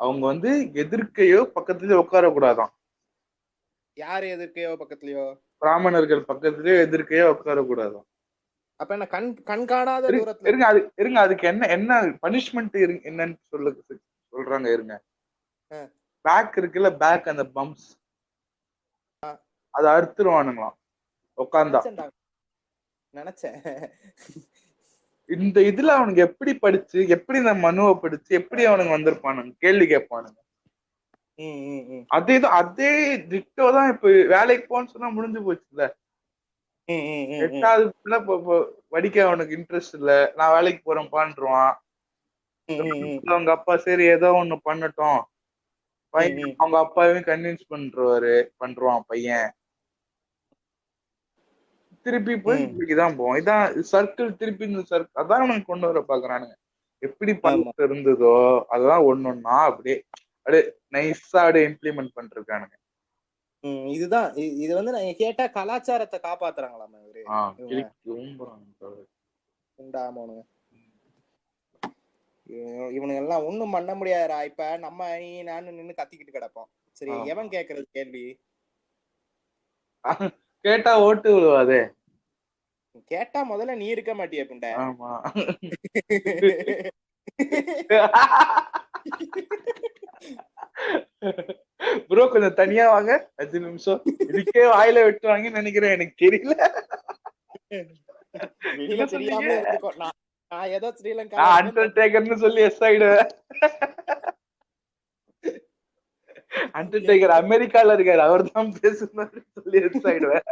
அவங்க வந்து எதிர்க்கையோ பக்கத்துலயோ உட்கார கூடாதான். யாரு எதிர்க்கையோ பக்கத்துலயோ? பிராமணர்கள் பக்கத்துலயோ எதிர்க்கையோ உட்கார கூடாதான். அப்ப என்ன கண் காணாத தூரத்துல இருங்க அதுக்கு என்ன பனிஷ்மெண்ட் என்னன்னு சொல்றாங்க. இருங்க, பேக் இருக்குல்ல, பேக் அந்த பம்ப்ஸ் அத அறுத்துருவானுங்களாம் உட்கார்ந்தா. நினைச்சேன் இந்த இதுல அவனுக்கு எப்படி படிச்சு, எப்படி இந்த மனுவை படிச்சு, எப்படி அவனுக்கு வந்திருப்பானுங்க கேள்வி கேட்பானுங்க. அதே திட்டோ தான் இப்ப வேலைக்கு போன்னு சொன்னா முடிஞ்சு போச்சுல்ல. 8வது படிக்க அவனுக்கு இன்ட்ரெஸ்ட் இல்ல, நான் வேலைக்கு போறேன்பான்றான். அவங்க அப்பா சரி ஏதோ ஒண்ணு பண்ணட்டும், பையன் அவங்க அப்பாவையும் கன்வின்ஸ் பண்றான் பையன், திருப்பி போய் இப்படிதான் போவோம். இதான் சர்க்கிள், திருப்பி அதான் அவனுக்கு கொண்டு வர பாக்குறானுங்க. எப்படி பழக்கம் இருந்ததோ அதான் ஒன்னொன்னா அப்படியே நைஸா அப்படியே இம்ப்ளிமெண்ட் பண்ணிருக்கானுங்க. இதுதான் இது வந்து நான் கேட்டா கலாச்சாரத்தை காப்பாத்துறாங்களாமா இவரு. இவனுங்க எல்லாம் ஒண்ணும் பண்ண முடியாதுடா. இப்ப நம்ம நீ நானு நின்னு கத்திக்கிட்டு கிடப்போம். சரி, எவன் கேக்குறது கேள்வி? கேட்டா ஓட்டு விழுவாதே. கேட்டா முதல்ல நீ இருக்க மாட்டிய புண்ட. ஆமா. ப்ரோ கொஞ்சம் தனியா வாங்க 5 நிமிஷம். இதுக்கே வாயில வெட்டுவாங்கன்னு நினைக்கிறேன், எனக்கு தெரியல. வெளியில தெரியாமலே இருந்துக்கோ. நான் ஏதோ ஸ்ரீலங்கா அண்டர்டேக்கர்னு சொல்லி எஸ் ஆயிடுவேன். அண்டர்டேக்கர் அமெரிக்கால இருக்காரு, அவர் தான் பேசுனாரு சொல்லி எஸ் ஆயிடுவேன்.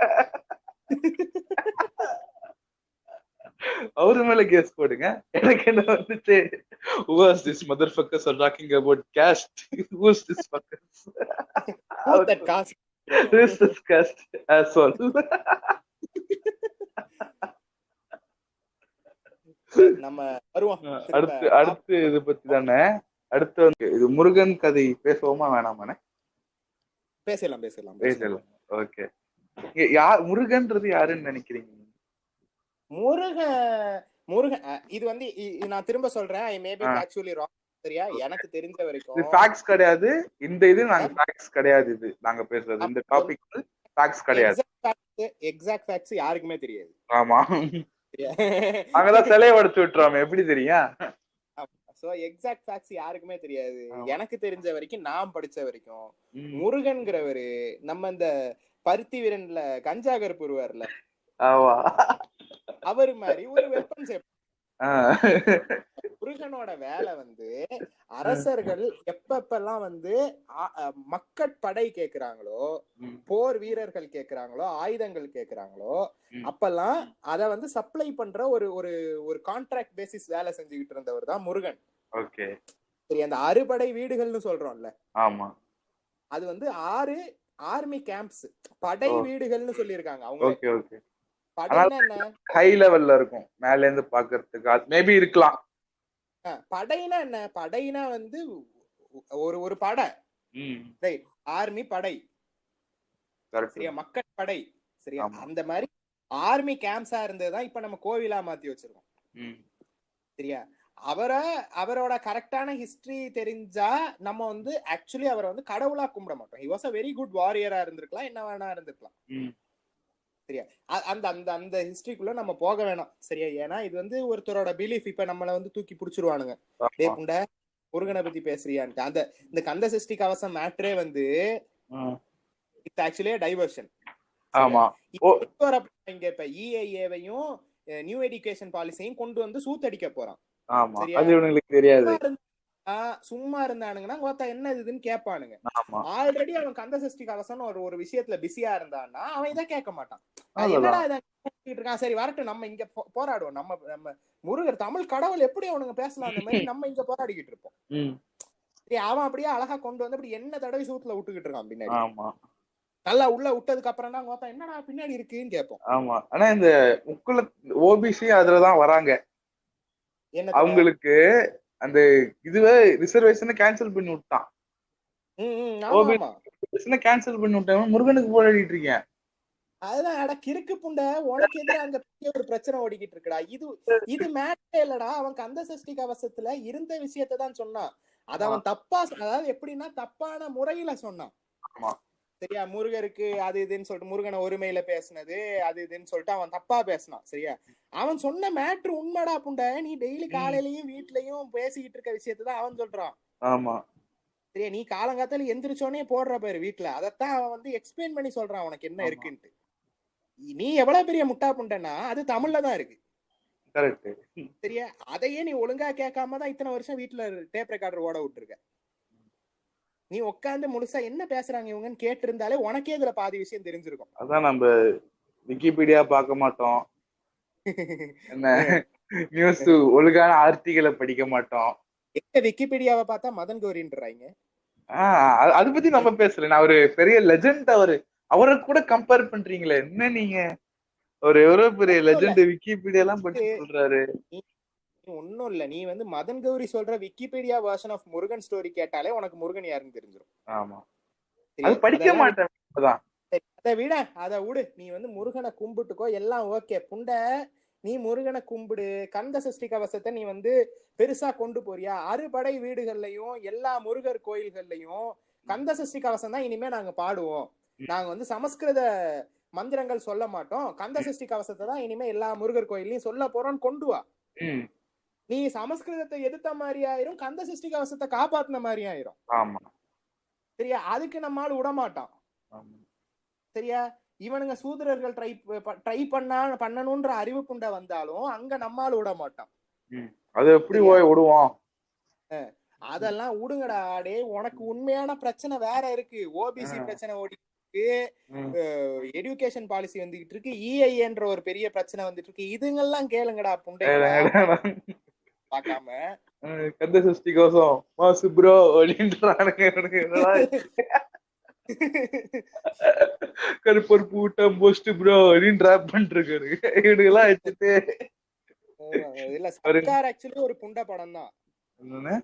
அவரு மேல கேஸ் போடுங்க. எனக்கு என்ன வந்துச்சு, who was this motherfuckers are talking about caste? Who is this fuckers? Who's that caste? Who is this caste as well? நம்ம வருவோம். அடுத்து இது பத்தி தானே. அடுத்து வந்து இது முருகன் கதை பேசுவோமா வேணாமானே? பேசலாம். ஓகே. முருகன்றது யாருன்னு நினைக்கிறீங்க? முருகன் இது வந்து நான் திரும்ப சொல்றேன், ஐ மே பி ஃபேக்சுவலி ராங். சரியா? எனக்கு தெரிஞ்ச வரைக்கும் இது ஃபேக்ட்ஸ் கிடையாது. இது நாங்க ஃபேக்ட்ஸ் கிடையாது. இது நாங்க பேசுறது இந்த டாபிக் ஃபேக்ட்ஸ் கிடையாது. எக்ஸாக்ட் ஃபேக்ட்ஸ் யாருக்குமே தெரியாது. ஆமா, நாங்க தான் சிலையை உடைச்சு விட்டுறோம், எப்படி தெரியும்? சோ எக்ஸாக்ட் ஃபேக்ட்ஸ் யாருக்குமே தெரியாது. எனக்கு தெரிஞ்ச வரைக்கும், நான் படிச்ச வரைக்கும், முருகன்கிறவரு நம்ம இந்த பருத்தி வீரன்ல கஞ்சா கருப்பு வருவார்ல, அவரு மாதிரி ஒரு வெப்பன் சேஃப். முருகனோட வேலை வந்து அரசர்கள் எப்பப்பெல்லாம் வந்து மக்கட்படை கேக்குறாங்களோ, போர் வீரர்கள் கேக்குறாங்களோ, ஆயுதங்கள் கேக்குறாங்களோ, அப்பெல்லாம் அத வந்து சப்ளை பண்ற ஒரு ஒரு ஒரு கான்ட்ராக்ட் பேசிஸ் வேலை செஞ்சுக்கிட்டு இருந்தவர் தான் முருகன். ஓகே. சரி, அந்த அறுபடை வீடுகள்னு சொல்றோம்ல, ஆமா, அது வந்து 6 ஆர்மி கேம்ப்ஸ், படை வீடுகள்னு சொல்லியிருக்காங்க அவங்க. Okay okay. படைனா என்ன? ஹை லெவல்ல இருக்கும், மேல இருந்து பாக்குறதுக்கு மேபி இருக்கலாம். படைனா என்ன? படைனா வந்து ஒரு ஒரு படை, ரைட்? ஆர்மி படை, சரியா? மக்கள் படை, சரியா? அந்த மாதிரி ஆர்மி கேம்ப்ஸா இருந்ததுதான் இப்ப நம்ம கோவிலா மாத்தி வச்சிருக்கோம், சரியா? அவரோட கரெக்டான ஹிஸ்டரி தெரிஞ்சா நம்ம வந்து ஆக்சுவலி அவரை வந்து கடவுளா கும்பிட மாட்டோம். He was a very good வாரியரா இருந்திருக்கலாம், என்ன வேணா இருந்திருக்கலாம், சரியா? அந்த அந்த அந்த ஹிஸ்டரிக்குள்ள நம்ம போக வேணாம், சரியா? ஏன்னா இது வந்து ஒருத்தரோட பிலீஃப். இப்ப நம்மள வந்து தூக்கி புடிச்சிருவானுங்க, டே புண்ட முருகனை பத்தி பேசுறியான்ட்டு. அந்த இந்த கந்த சஷ்டி கவசம் மேட்ரே வந்து இட்ஸ் ஆக்சுவலி டைவர்ஷன். ஆமா, இங்க இப்ப EIA-வையும் நியூ எஜுகேஷன் பாலிசியையும் கொண்டு வந்து சூத்தடிக்க போறான். ஆமா, அது இவங்களுக்கு தெரியாது. சும்மா இருந்தானுங்கன்னா கோத்தா என்ன இதுன்னு கேட்பானுங்க. ஆல்ரெடி அவன் கந்த சஷ்டி கவசம் ஒரு விஷயத்துல பிஸியா இருந்தான்னா அவன் இதை கேட்க மாட்டான். என்னடா இதை இருக்கான், சரி வரட்டும், நம்ம இங்க போராடுவோம். நம்ம முருகர் தமிழ் கடவுள் எப்படி அவனுங்க பேசலாம், அந்த மாதிரி நம்ம இங்க போராடிக்கிட்டு இருப்போம். சரி, அவன் அப்படியே அழகா கொண்டு வந்து அப்படி என்ன தடவை சூத்துல விட்டுக்கிட்டு இருக்கான் பின்னாடி. நல்லா உள்ள விட்டதுக்கு அப்புறம் தான் கோத்தா என்னடா பின்னாடி இருக்குன்னு கேட்போம். ஆமா, ஆனா இந்த முக்குல OBC அதுலதான் வராங்க. அவங்களுக்கு அந்த இதுவே ரிசர்வேஷனை கேன்சல் பண்ணி விட்டான். கேன்சல் பண்ணி விட்டான், முருகனுக்கு போராடிட்டு இருக்கேன். அதுதான் அட கிறுக்கு புண்ட, உனக்கு எதிராக அங்க ஒரு பிரச்சனை ஓடிக்கிட்டு இருக்குடா. இது மேட்டே இல்லடா. அவன் கந்த சஷ்டி கவசத்துல இருந்த விஷயத்தை தான் சொன்னான். அத அவன் தப்பா, அதாவது எப்படின்னா தப்பான முறையில சொன்னான், சரியா? முருகருக்கு அது இதுன்னு சொல்லிட்டு முருகனை ஒருமையில பேசினது அது இதுன்னு சொல்லிட்டு அவன் தப்பா பேசினான், சரியா? அவன் சொன்ன மேட்ரு உண்மைடா புண்ட. நீ டெய்லி காலையிலயும் வீட்லயும் பேசிக்கிட்டு இருக்க விஷயத்தான் அவன் சொல்றான். ஆமா, சரியா? நீ காலங்காத்தால எந்திரிச்சோடனே போடுற பேரு வீட்டுல, அதத்தான் அவன் வந்து எக்ஸ்பிளைன் பண்ணி சொல்றான் உனக்கு என்ன இருக்குன்ட்டு. நீ எவ்வளவு பெரிய முட்டா புண்டனா அது தமிழ்ல தான் இருக்கு, சரியா? அதையே நீ ஒழுங்கா கேட்காம தான் இத்தனை வருஷம் வீட்டுல டேப் ரெக்கார்டர் ஓட விட்டுருக்க. நீ உட்காந்து முழுசா என்ன பேசுறாங்க இவங்கன்னு கேட்டு இருந்தாலே உனக்கே இதுல பாதி விஷயம் தெரிஞ்சிருக்கும். அதான் நம்ம விக்கிபீடியா பார்க்க மாட்டோம், என்ன நியூஸ் ஒழுங்கான ஆர்டிகளை படிக்க மாட்டோம். விக்கிபீடியாவை பார்த்தா மதன் கௌரின்றாங்க. அது பத்தி நம்ம பேசல. நான் ஒரு பெரிய லெஜெண்ட், அவரை கூட கம்பேர் பண்றீங்களே என்ன நீங்க? ஒரு எவ்வளவு பெரிய லெஜெண்ட் விக்கிபீடியா எல்லாம் படிச்சு சொல்றாரு. ஒன்னும் இல்ல, நீ வந்து மதன் கௌரி சொல்ற Wikipedia version of Murugan story கேட்டாலே உனக்கு முருகன் யாருன்னு தெரிஞ்சிடும். ஆமா, அது படிக்க மாட்டேன். அதை விட நீ வந்து முருகனை கும்பிட்டுக்கோ, எல்லாம் ஓகே புண்ட. நீ முருகனை கும்பிடு, கந்த சஷ்டி கவசத்தை நீ வந்து பெருசா கொண்டு போறியா? அறுபடை வீடுகள்லயும் எல்லா முருகர் கோயில்கள்லயும் கந்த சஷ்டி கவசம் தான் இனிமே நாங்க பாடுவோம். நாங்க வந்து சமஸ்கிருத மந்திரங்கள் சொல்ல மாட்டோம், கந்த சஷ்டி கவசத்தை தான் இனிமே எல்லா முருகர் கோயிலையும் சொல்ல போறோம்னு கொண்டு வா. நீ சமஸ்கிருதத்தை எதிர்த்த மாதிரி ஆயிரும், கந்த சஷ்டி கவசத்தை காப்பாத்தின மாதிரி ஆயிரும். சரியா? அதுக்கு நம்மால விடமாட்டான். சரியா? இவனுங்க சூத்திரர்கள் ட்ரை பண்ணணும்ன்ற அறிவு குண்ட வந்தாலும் அங்க நம்மால விட மாட்டான். அது எப்படி விடுவோம்? அதெல்லாம் விடுங்கடா. டே, உனக்கு உண்மையான பிரச்சனை வேற இருக்கு. ஓபிசி பிரச்சனை ஓடிட்டு இருக்கு, எஜுகேஷன் பாலிசி வந்துகிட்டு இருக்கு, இஐஏன்ற ஒரு பெரிய பிரச்சனை வந்துட்டு இருக்கு. இதுங்கெல்லாம் கேளுங்கடா புண்டை பாக்காம. கந்த சஷ்டி கோசம் மாசு ப்ரோ அப்படின்றானுங்க. கருப்பர் பூட்டம் போஸ்ட் ப்ரோ அப்படின்னு டிராப் பண்ணிட்டு இருக்காரு. இவனுங்கெல்லாம் வச்சுட்டு இல்ல, சர்க்கார் ஆக்சுவலி ஒரு புண்ட படம் தான். என்னன்னு?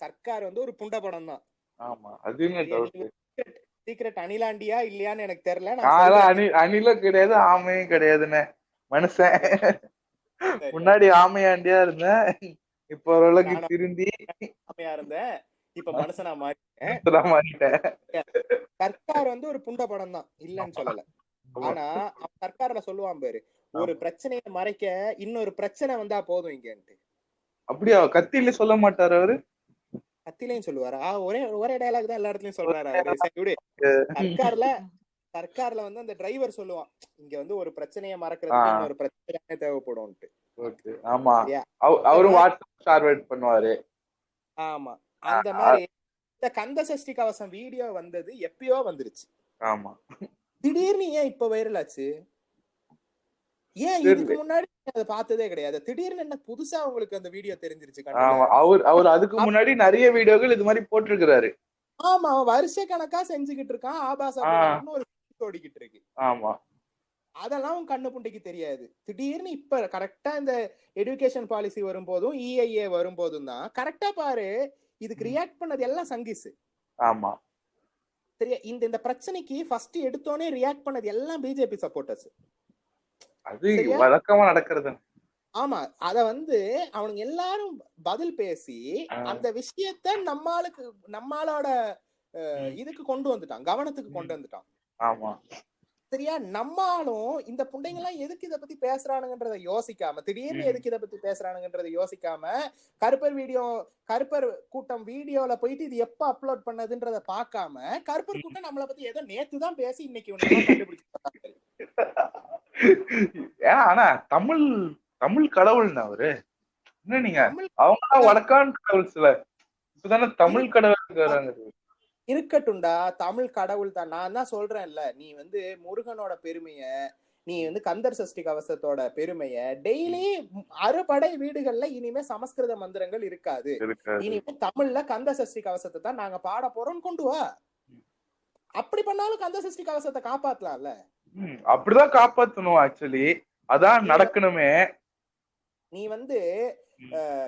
சர்க்கார் வந்து ஒரு புண்ட படம் தான். ஆமா, அதுமே சீக்ரெட் அணிலாண்டியா இல்லையான்னு எனக்கு தெரியல. அணிலும் கிடையாது, ஆமையும் கிடையாதுன்னு மனுஷன். முன்னாடி ஆமையாண்டியா இருந்தேன், இப்ப ஓரளவுக்கு திருந்தி ஆமையா இருந்தேன், இப்ப மனுஷனா மாறிட்டேன். சர்க்கார் வந்து ஒரு புண்ட படம் தான், இல்லன்னு சொல்லல. ஆனா சர்க்கார்ல சொல்லுவான் பாரு, ஒரு பிரச்சனையை மறைக்க இன்னொரு பிரச்சனை வந்தா போதும் இங்கன்ட்டு. அப்படியா? கத்தியில சொல்ல மாட்டாரு அவரு? கத்திலையும் சொல்லுவாரா? ஒரே டயலாக் தான் எல்லா இடத்துலயும் சொல்றாரு அவரு. சர்க்கார்ல வந்து அந்த டிரைவர் சொல்லுவான், இங்க வந்து ஒரு பிரச்சனையை மறக்கிறதுக்கு இன்னொரு பிரச்சனை தேவைப்படும். ஆமா, அவரும் வாட்ஸ்அப் ஃபார்வர்ட் பண்ணுவாரு. ஆமா, அந்த மாதிரி இந்த கந்த சஷ்டி கவசம் வீடியோ வந்தது எப்பயோ வந்துருச்சு. ஆமா, திடீர்னு ஏன் இப்ப வைரல் ஆச்சு? ஏன் இதுக்கு முன்னாடி அதை பார்த்ததே கிடையாது? திடீர்னு என்ன புதுசா உங்களுக்கு அந்த வீடியோ தெரிஞ்சிருச்சு? அவர் அதுக்கு முன்னாடி நிறைய வீடியோக்கள் இது மாதிரி போட்டிருக்கிறாரு. ஆமா, அவன் வருஷ கணக்கா செஞ்சுக்கிட்டு இருக்கான். ஆபாச ஒரு ஓடிக்கிட்டு இருக்கு. ஆமா, அதெல்லாம் கண்ணு புண்டைக்கு தெரியாது. திடீர்னு இப்ப கரெக்டா இந்த எஜுகேஷன் பாலிசி வரும்போதும் இஐஏ வரும்போதும் தான் கரெக்டா பாரு இதுக்கு ரியாக்ட் பண்ணது எல்லாம் சங்கிஸ். ஆமா, சரியா? இந்த பிரச்சனைக்கு ஃபர்ஸ்ட் எடுத்தோனே ரியாக்ட் பண்ணது எல்லாம் பிஜேபி சப்போர்ட்டர்ஸ். அது வழக்கமா நடக்கிறது. ஆமா, அத வந்து அவனுங்க எல்லாரும் பதில் பேசி அந்த விஷயத்த நம்மளோட இதுக்கு கொண்டு வந்துட்டான், கவனத்துக்கு கொண்டு வந்துட்டான். ஆமா, சரியா? நம்மளும் இந்த புண்டைங்க எல்லாம் எதுக்கு இத பத்தி பேசுறானுங்கன்றத யோசிக்காம, திடீர்னு எதுக்கு இத பத்தி பேசுறானுங்கன்றத யோசிக்காம, கருப்பர் கூட்டம் வீடியோல போயிட்டு இது எப்ப அப்லோட் பண்ணதுன்றத பாக்காம, கருப்பர் கூட்டம் நம்மளை பத்தி ஏதோ நேத்துதான் பேசி இன்னைக்கு கண்டுபிடிச்சு. ஆனா தமிழ் கடவுள்னா அவரு என்ன? நீங்க அவங்க வடக்கான் கடவுள் சில இப்பதானே தமிழ் கடவுள் இருக்கட்டும்டா. தமிழ் கடவுள் தான். நான் தான் சொல்றேன்ல, நீ வந்து முருகனோட பெருமைய, நீ வந்து கந்தர் சஷ்டி கவசத்தோட பெருமைய டெய்லி அறுபடை வீடுகள்ல இனிமே சமஸ்கிருத மந்திரங்கள் இருக்காது, இனிமே தமிழ்ல கந்த சஷ்டி கவசத்தை தான் நாங்க பாட போறோம்னு கொண்டு வா. அப்படி பண்ணாலும் கந்த சஷ்டி கவசத்தை காப்பாத்தலாம்ல. அப்படிதான் காப்பாத்தணும். ஆக்சுவலி அதான் நடக்கணுமே. நீ வந்து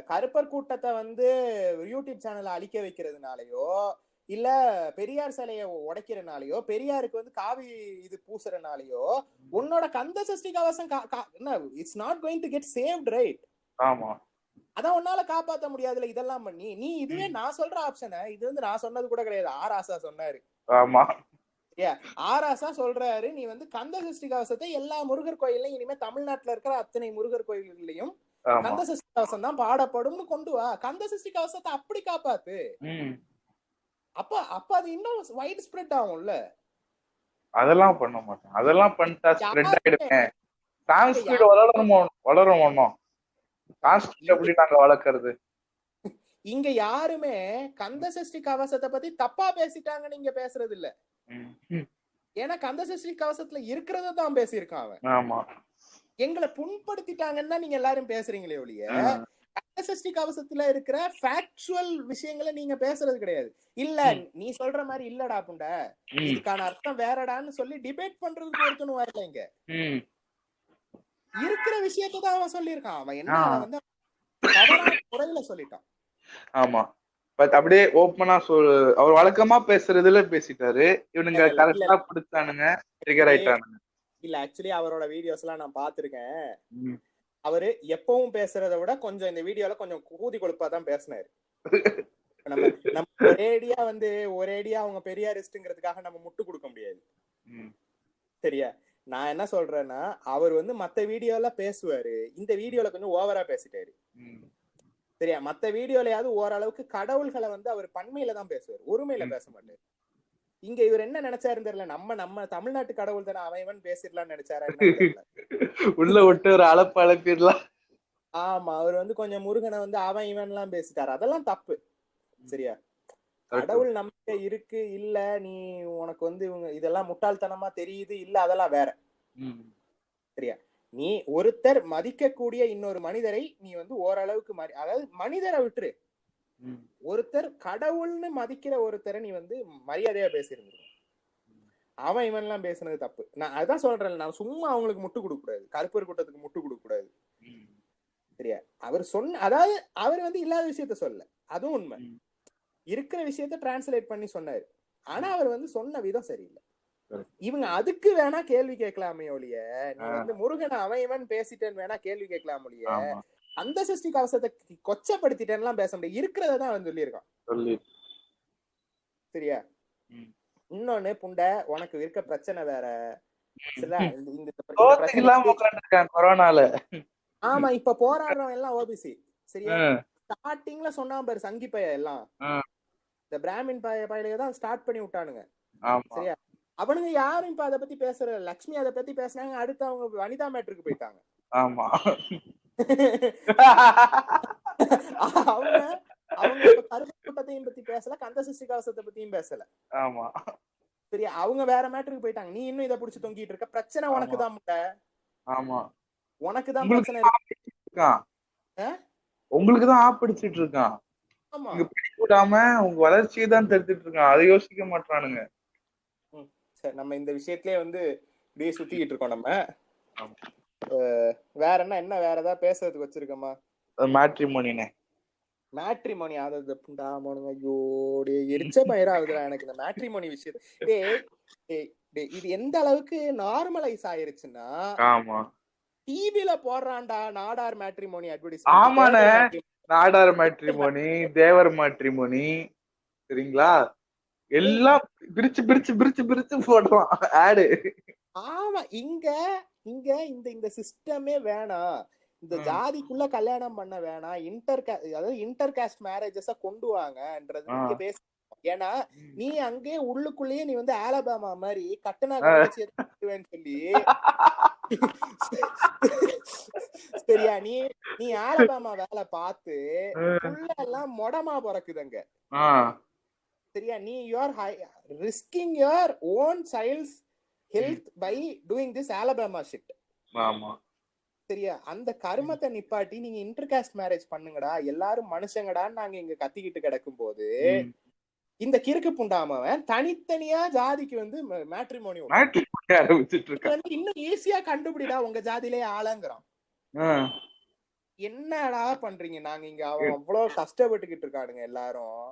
கருப்பர் கூட்டத்தை வந்து யூடியூப் சேனலை அழிக்க வைக்கிறதுனாலயோ, இல்ல பெரியார் சிலைய உடைக்கிறனாலயோ, பெரியாருக்கு வந்து காவி இது பூசுறனாலயோ உன்னோட கந்த சஷ்டி கவசம் it's not going to get saved, right? ஆமா, அதான் உன்னால காப்பாத்த முடியாதுல இதெல்லாம் பண்ணி. நீ இதுவே நான் சொல்ற ஆப்ஷனை, இது வந்து நான் சொன்னது கூட கிடையாது, ஆராசா சொன்னாரு. ஆமா, ஆராசா சொல்றாரு, நீ வந்து கந்த சஷ்டி கவசத்தை எல்லா முருகர் கோயிலையும் இனிமே தமிழ்நாட்டுல இருக்கிற அத்தனை முருகர் கோயில்களையும் கந்த சஷ்டி கவசம் தான் பாடப்படும்னு கொண்டு வா. கந்த சஷ்டி கவசத்தை அப்படி காப்பாத்து. அப்ப அது இன்னும் வைட் ஸ்ப்ரெட் ஆகும்ல. அதெல்லாம் பண்ண மாட்டேன். அதெல்லாம் பண்ணிட்டா ஸ்ப்ரெட் ஆயிடுமே. சான்ஸ்கிரிட் வளரும் ஒண்ணும். சான்ஸ்கிரிட் எப்படி நாங்க வளர்க்கறது? இங்க யாருமே கந்த சஷ்டி கவசத்தை பத்தி தப்பா பேசிட்டாங்க நீங்க பேசுறது இல்ல. ஏன்னா கந்த சஷ்டி கவசத்துல இருக்கிறத தான் பேசியிருக்கான் அவன். ஆமா, எங்களை புண்படுத்திட்டாங்கன்னா நீங்க எல்லாரும் பேசுறீங்களே ஒழிய கந்த சஷ்டி கவசத்துல இருக்கிற ஃபேக்சுவல் விஷயங்களை நீங்க பேசுறது கிடையாது. இல்ல நீ சொல்ற மாதிரி இல்லடா புண்ட, இதுக்கான அர்த்தம் வேறடான்னு சொல்லி டிபேட் பண்றதுக்கு ஒருத்தனும் வரல. இங்க இருக்கிற விஷயத்தான் அவன் சொல்லியிருக்கான். அவன் என்ன வந்து தவறான முறையில சொல்லிட்டான். ஆமா, பட் அப்படியே ஓப்பனா அவர் வழக்கமா பேசுறதுல பேசிட்டாரு. இவனுங்க கரெக்டா பிடிச்சானுங்க, ட்ரிகர் ஆயிட்டானுங்க. இல்ல ஆக்சுவலி அவரோட வீடியோஸ் எல்லாம் நான் பாத்திருக்கேன். அவரு எப்பவும் பேசுறத விட கொஞ்சம் இந்த வீடியோல கொஞ்சம் கூதி கொழுப்பாதான் பேசினாரு. நம்ம நம்ம ஒரேடியா அவங்க பெரியாரிஸ்ட்ங்கிறதுக்காக நம்ம முட்டு கொடுக்க முடியாது. சரியா? நான் என்ன சொல்றேன்னா, அவர் மத்த வீடியோல பேசுவாரு, இந்த வீடியோல கொஞ்சம் ஓவரா பேசிட்டாரு. சரியா? மத்த வீடியோலயாவது ஓரளவுக்கு கடவுள்களை அவர் பன்மையில தான் பேசுவார், ஒருமையில பேச மாட்டாரு. இங்க இவர் என்ன நினைச்சாருன்னு தெரியல. நம்ம தமிழ்நாட்டு கடவுள் தானே, அவன் பேசிடலாம்னு நினைச்சாரா என்ன தெரியல. உள்ள விட்டு ஒரு அழப்பிடலாம். ஆமா, அவர் கொஞ்சம் முருகனை அவன் இவன் எல்லாம் பேசிட்டாரு. அதெல்லாம் தப்பு. சரியா? கடவுள் நம்பிக்கை இருக்கு இல்ல, நீ உனக்கு இவங்க இதெல்லாம் முட்டாள்தனமா தெரியுது இல்ல, அதெல்லாம் வேற. சரியா? நீ ஒருத்தர் மதிக்கக்கூடிய இன்னொரு மனிதரை நீ ஓரளவுக்கு அதாவது மனிதரை விட்டுரு, ஒருத்தர் கடவுள்னு மதிக்கிற ஒருத்தரை நீ மரியாதையா பேசியிருந்திருக்க. அவன் இவன் எல்லாம் பேசுனது தப்பு. நான் அதான் சொல்றேன், நான் சும்மா அவங்களுக்கு முட்டு கொடுக்க கூடாது, கருப்பர் கூட்டத்துக்கு முட்டு கொடுக்க கூடாது. சரியா? அவர் அதாவது அவர் இல்லாத விஷயத்த சொல்ல, அதுவும் உண்மை. இருக்கிற விஷயத்த டிரான்ஸ்லேட் பண்ணி சொன்னாரு. ஆனா அவர் சொன்ன விதம் சரியில்லை. இவங்க அதுக்கு வேணா கேள்வி கேட்கலாமே ஒழிய, நீ முருகனை அவன் இவன் பேசிட்டேன்னு வேணா கேள்வி கேட்கலாம் ஒழிய, அந்த சிருஷ்டி கவசத்தை கொச்சப்படுத்திட்டேன்னு பேச முடியும். இருக்கிறதான் சொல்லியிருக்கான். சரியா? இன்னொன்னு புண்டை, உனக்கு இருக்க பிரச்சனை வேற. கொரோனால ஆமா, இப்ப போராடுறவன் எல்லாம் ஓபிசி. சரியா? ஸ்டார்டிங்ல சொன்னா பாரு சங்கி பைய எல்லாம், இந்த பிராமின் பையலையே தான் ஸ்டார்ட் பண்ணி விட்டானுங்க. சரியா? அவனுங்க யாரும் இப்ப அதை பத்தி பேசுற, லட்சுமி அதை பத்தி பேசினாங்க, அடுத்து அவங்க வனிதா மேட்ருக்கு போயிட்டாங்க. ஆமா. அவங்க அவங்க இப்ப கருப்பு கூட்டத்தையும் பத்தி பேசல, கந்த சஷ்டி கவசத்தை பத்தியும் பேசல. ஆமா. சரியா? அவங்க வேற மேட்ருக்கு போயிட்டாங்க. நீ இன்னும் இதை புடிச்சு தொங்கிட்டு இருக்க. பிரச்சனை உனக்கு தான் முட்டை. ஆமா, உனக்கு தான் பிரச்சனை இருக்கான், உங்களுக்கு தான் ஆப்பிடிச்சிட்டு இருக்கான். படிக்க விடாம உங்க வளர்ச்சியை தான் தடுத்துட்டு இருக்கான். அதை யோசிக்க மாட்டானுங்க. சரி, நம்ம இந்த விஷயத்திலே இப்படியே சுத்திக்கிட்டு இருக்கோம். நம்ம வேற என்ன வேற ஏதாவது பேசுறதுக்கு வச்சிருக்கோமா? மேட்ரிமோனி ஆகுது புண்டாமோனுங்க. ஐயோ எரிச்ச பயிராகுதுடா எனக்கு இந்த மேட்ரிமோனி விஷயத்த. இது எந்த அளவுக்கு நார்மலைஸ் ஆயிருச்சுன்னா, டிவில போடுறான்டா நாடார் மேட்ரிமோனி அட்வர்டைஸ்மென்ட். ஆமாண்ணே, நாடார் மேட்ரிமோனி, தேவர் மேட்ரிமோனி, சரிங்களா? எல்லாம் பிரிச்சு பிரிச்சு பிரிச்சு பிரிச்சு போடுறான் ஆடு. ஆமா, இங்க இங்க இந்த சிஸ்டமே வேணாம், இந்த ஜாதிக்குள்ள கல்யாணம் பண்ண வேணாம், இன்டர் காஸ்ட் மேரேஜஸ கொண்டு வாங்கன்றது இங்க பேச. ஏன்னா நீ அங்கே உள்ளுக்குள்ளேயே நீ ஆலபாமா மாதிரி கட்டணா கட்டுவேன்னு சொல்லி, சரியா? நீ ஆலபாமா வேலை பார்த்து புள்ள எல்லாம் மொடமா பிறக்குதுங்க. சரியா? நீ you are risking your own child's health by doing this Alabama shit. ஆமா. சரியா? அந்த கர்மத்தை நிப்பாட்டி நீங்க இன்டர் காஸ்ட் மேரேஜ் பண்ணுங்கடா, எல்லாரும் மனுஷங்கடான்னு நாங்க இங்க கத்திக்கிட்டு கிடக்கும் போது, இந்த கிறுக்கு புண்டாமவன் தனித்தனியா ஜாதிக்கு மேட்ரிமோனி ஆரம்பிச்சிட்டு இருக்கான். இன்னும் ஈஸியா கண்டுபிடிடா உங்க ஜாதியிலே ஆளங்கிறான். என்னடா பண்றீங்க? நாங்க இங்க அவன் அவ்வளவு கஷ்டப்பட்டுக்கிட்டு இருக்கானுங்க எல்லாரும்.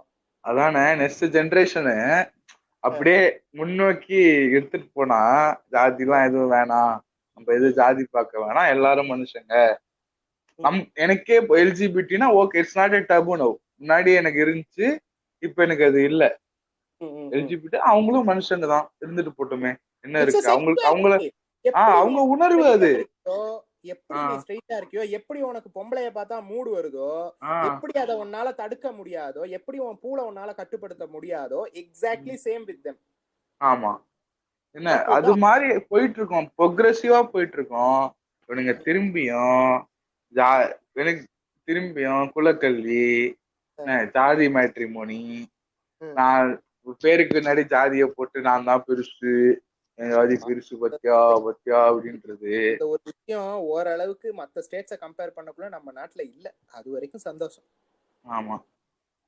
அதானே நெக்ஸ்ட் ஜெனரேஷனு அப்படியே முன்னோக்கி எடுத்துட்டு போனா, ஜாதி எல்லாம் எதுவும் வேணாம், நம்ம எதுவும் ஜாதி பார்க்க வேணாம், எல்லாரும் மனுஷங்க. எனக்கே எல்ஜிபிடினா okay, it's not a taboo now. முன்னாடி எனக்கு இருந்துச்சு, இப்ப எனக்கு அது இல்ல. எல்ஜிபிடி அவங்களும் மனுஷங்க தான், இருந்துட்டு போட்டுமே, என்ன இருக்கு அவங்களுக்கு, அவங்க உணர்வு அது. எப்படி நீ ஸ்ட்ரைட்டா இருக்கியோ, எப்படி உனக்கு பொம்பளைய பார்த்தா மூடு வருதோ, எப்படி அதை உன்னால தடுக்க முடியாதோ, எப்படி உன் பூளை உன்னால கட்டுப்படுத்த முடியாதோ, எக்ஸாக்ட்லி சேம் வித் தெம். ஆமா, என்ன அது மாதிரி போயிட்டு இருக்கோம், ப்ரோக்ரெசிவா போயிட்டு இருக்கோம். நீங்க திரும்பியும் குலக்கல்வி, ஜாதி மேட்ரிமோனி, நான் பேருக்கு முன்னாடி ஜாதிய போட்டு நான் தான் பெருசு, பெருசு பத்தியா பத்தியா அப்படின்றது. இந்த ஒரு விஷயம் ஓரளவுக்கு மத்த ஸ்டேட்ஸை கம்பேர் பண்ணக்குள்ள நம்ம நாட்டுல இல்ல, அது வரைக்கும் சந்தோஷம். ஆமா,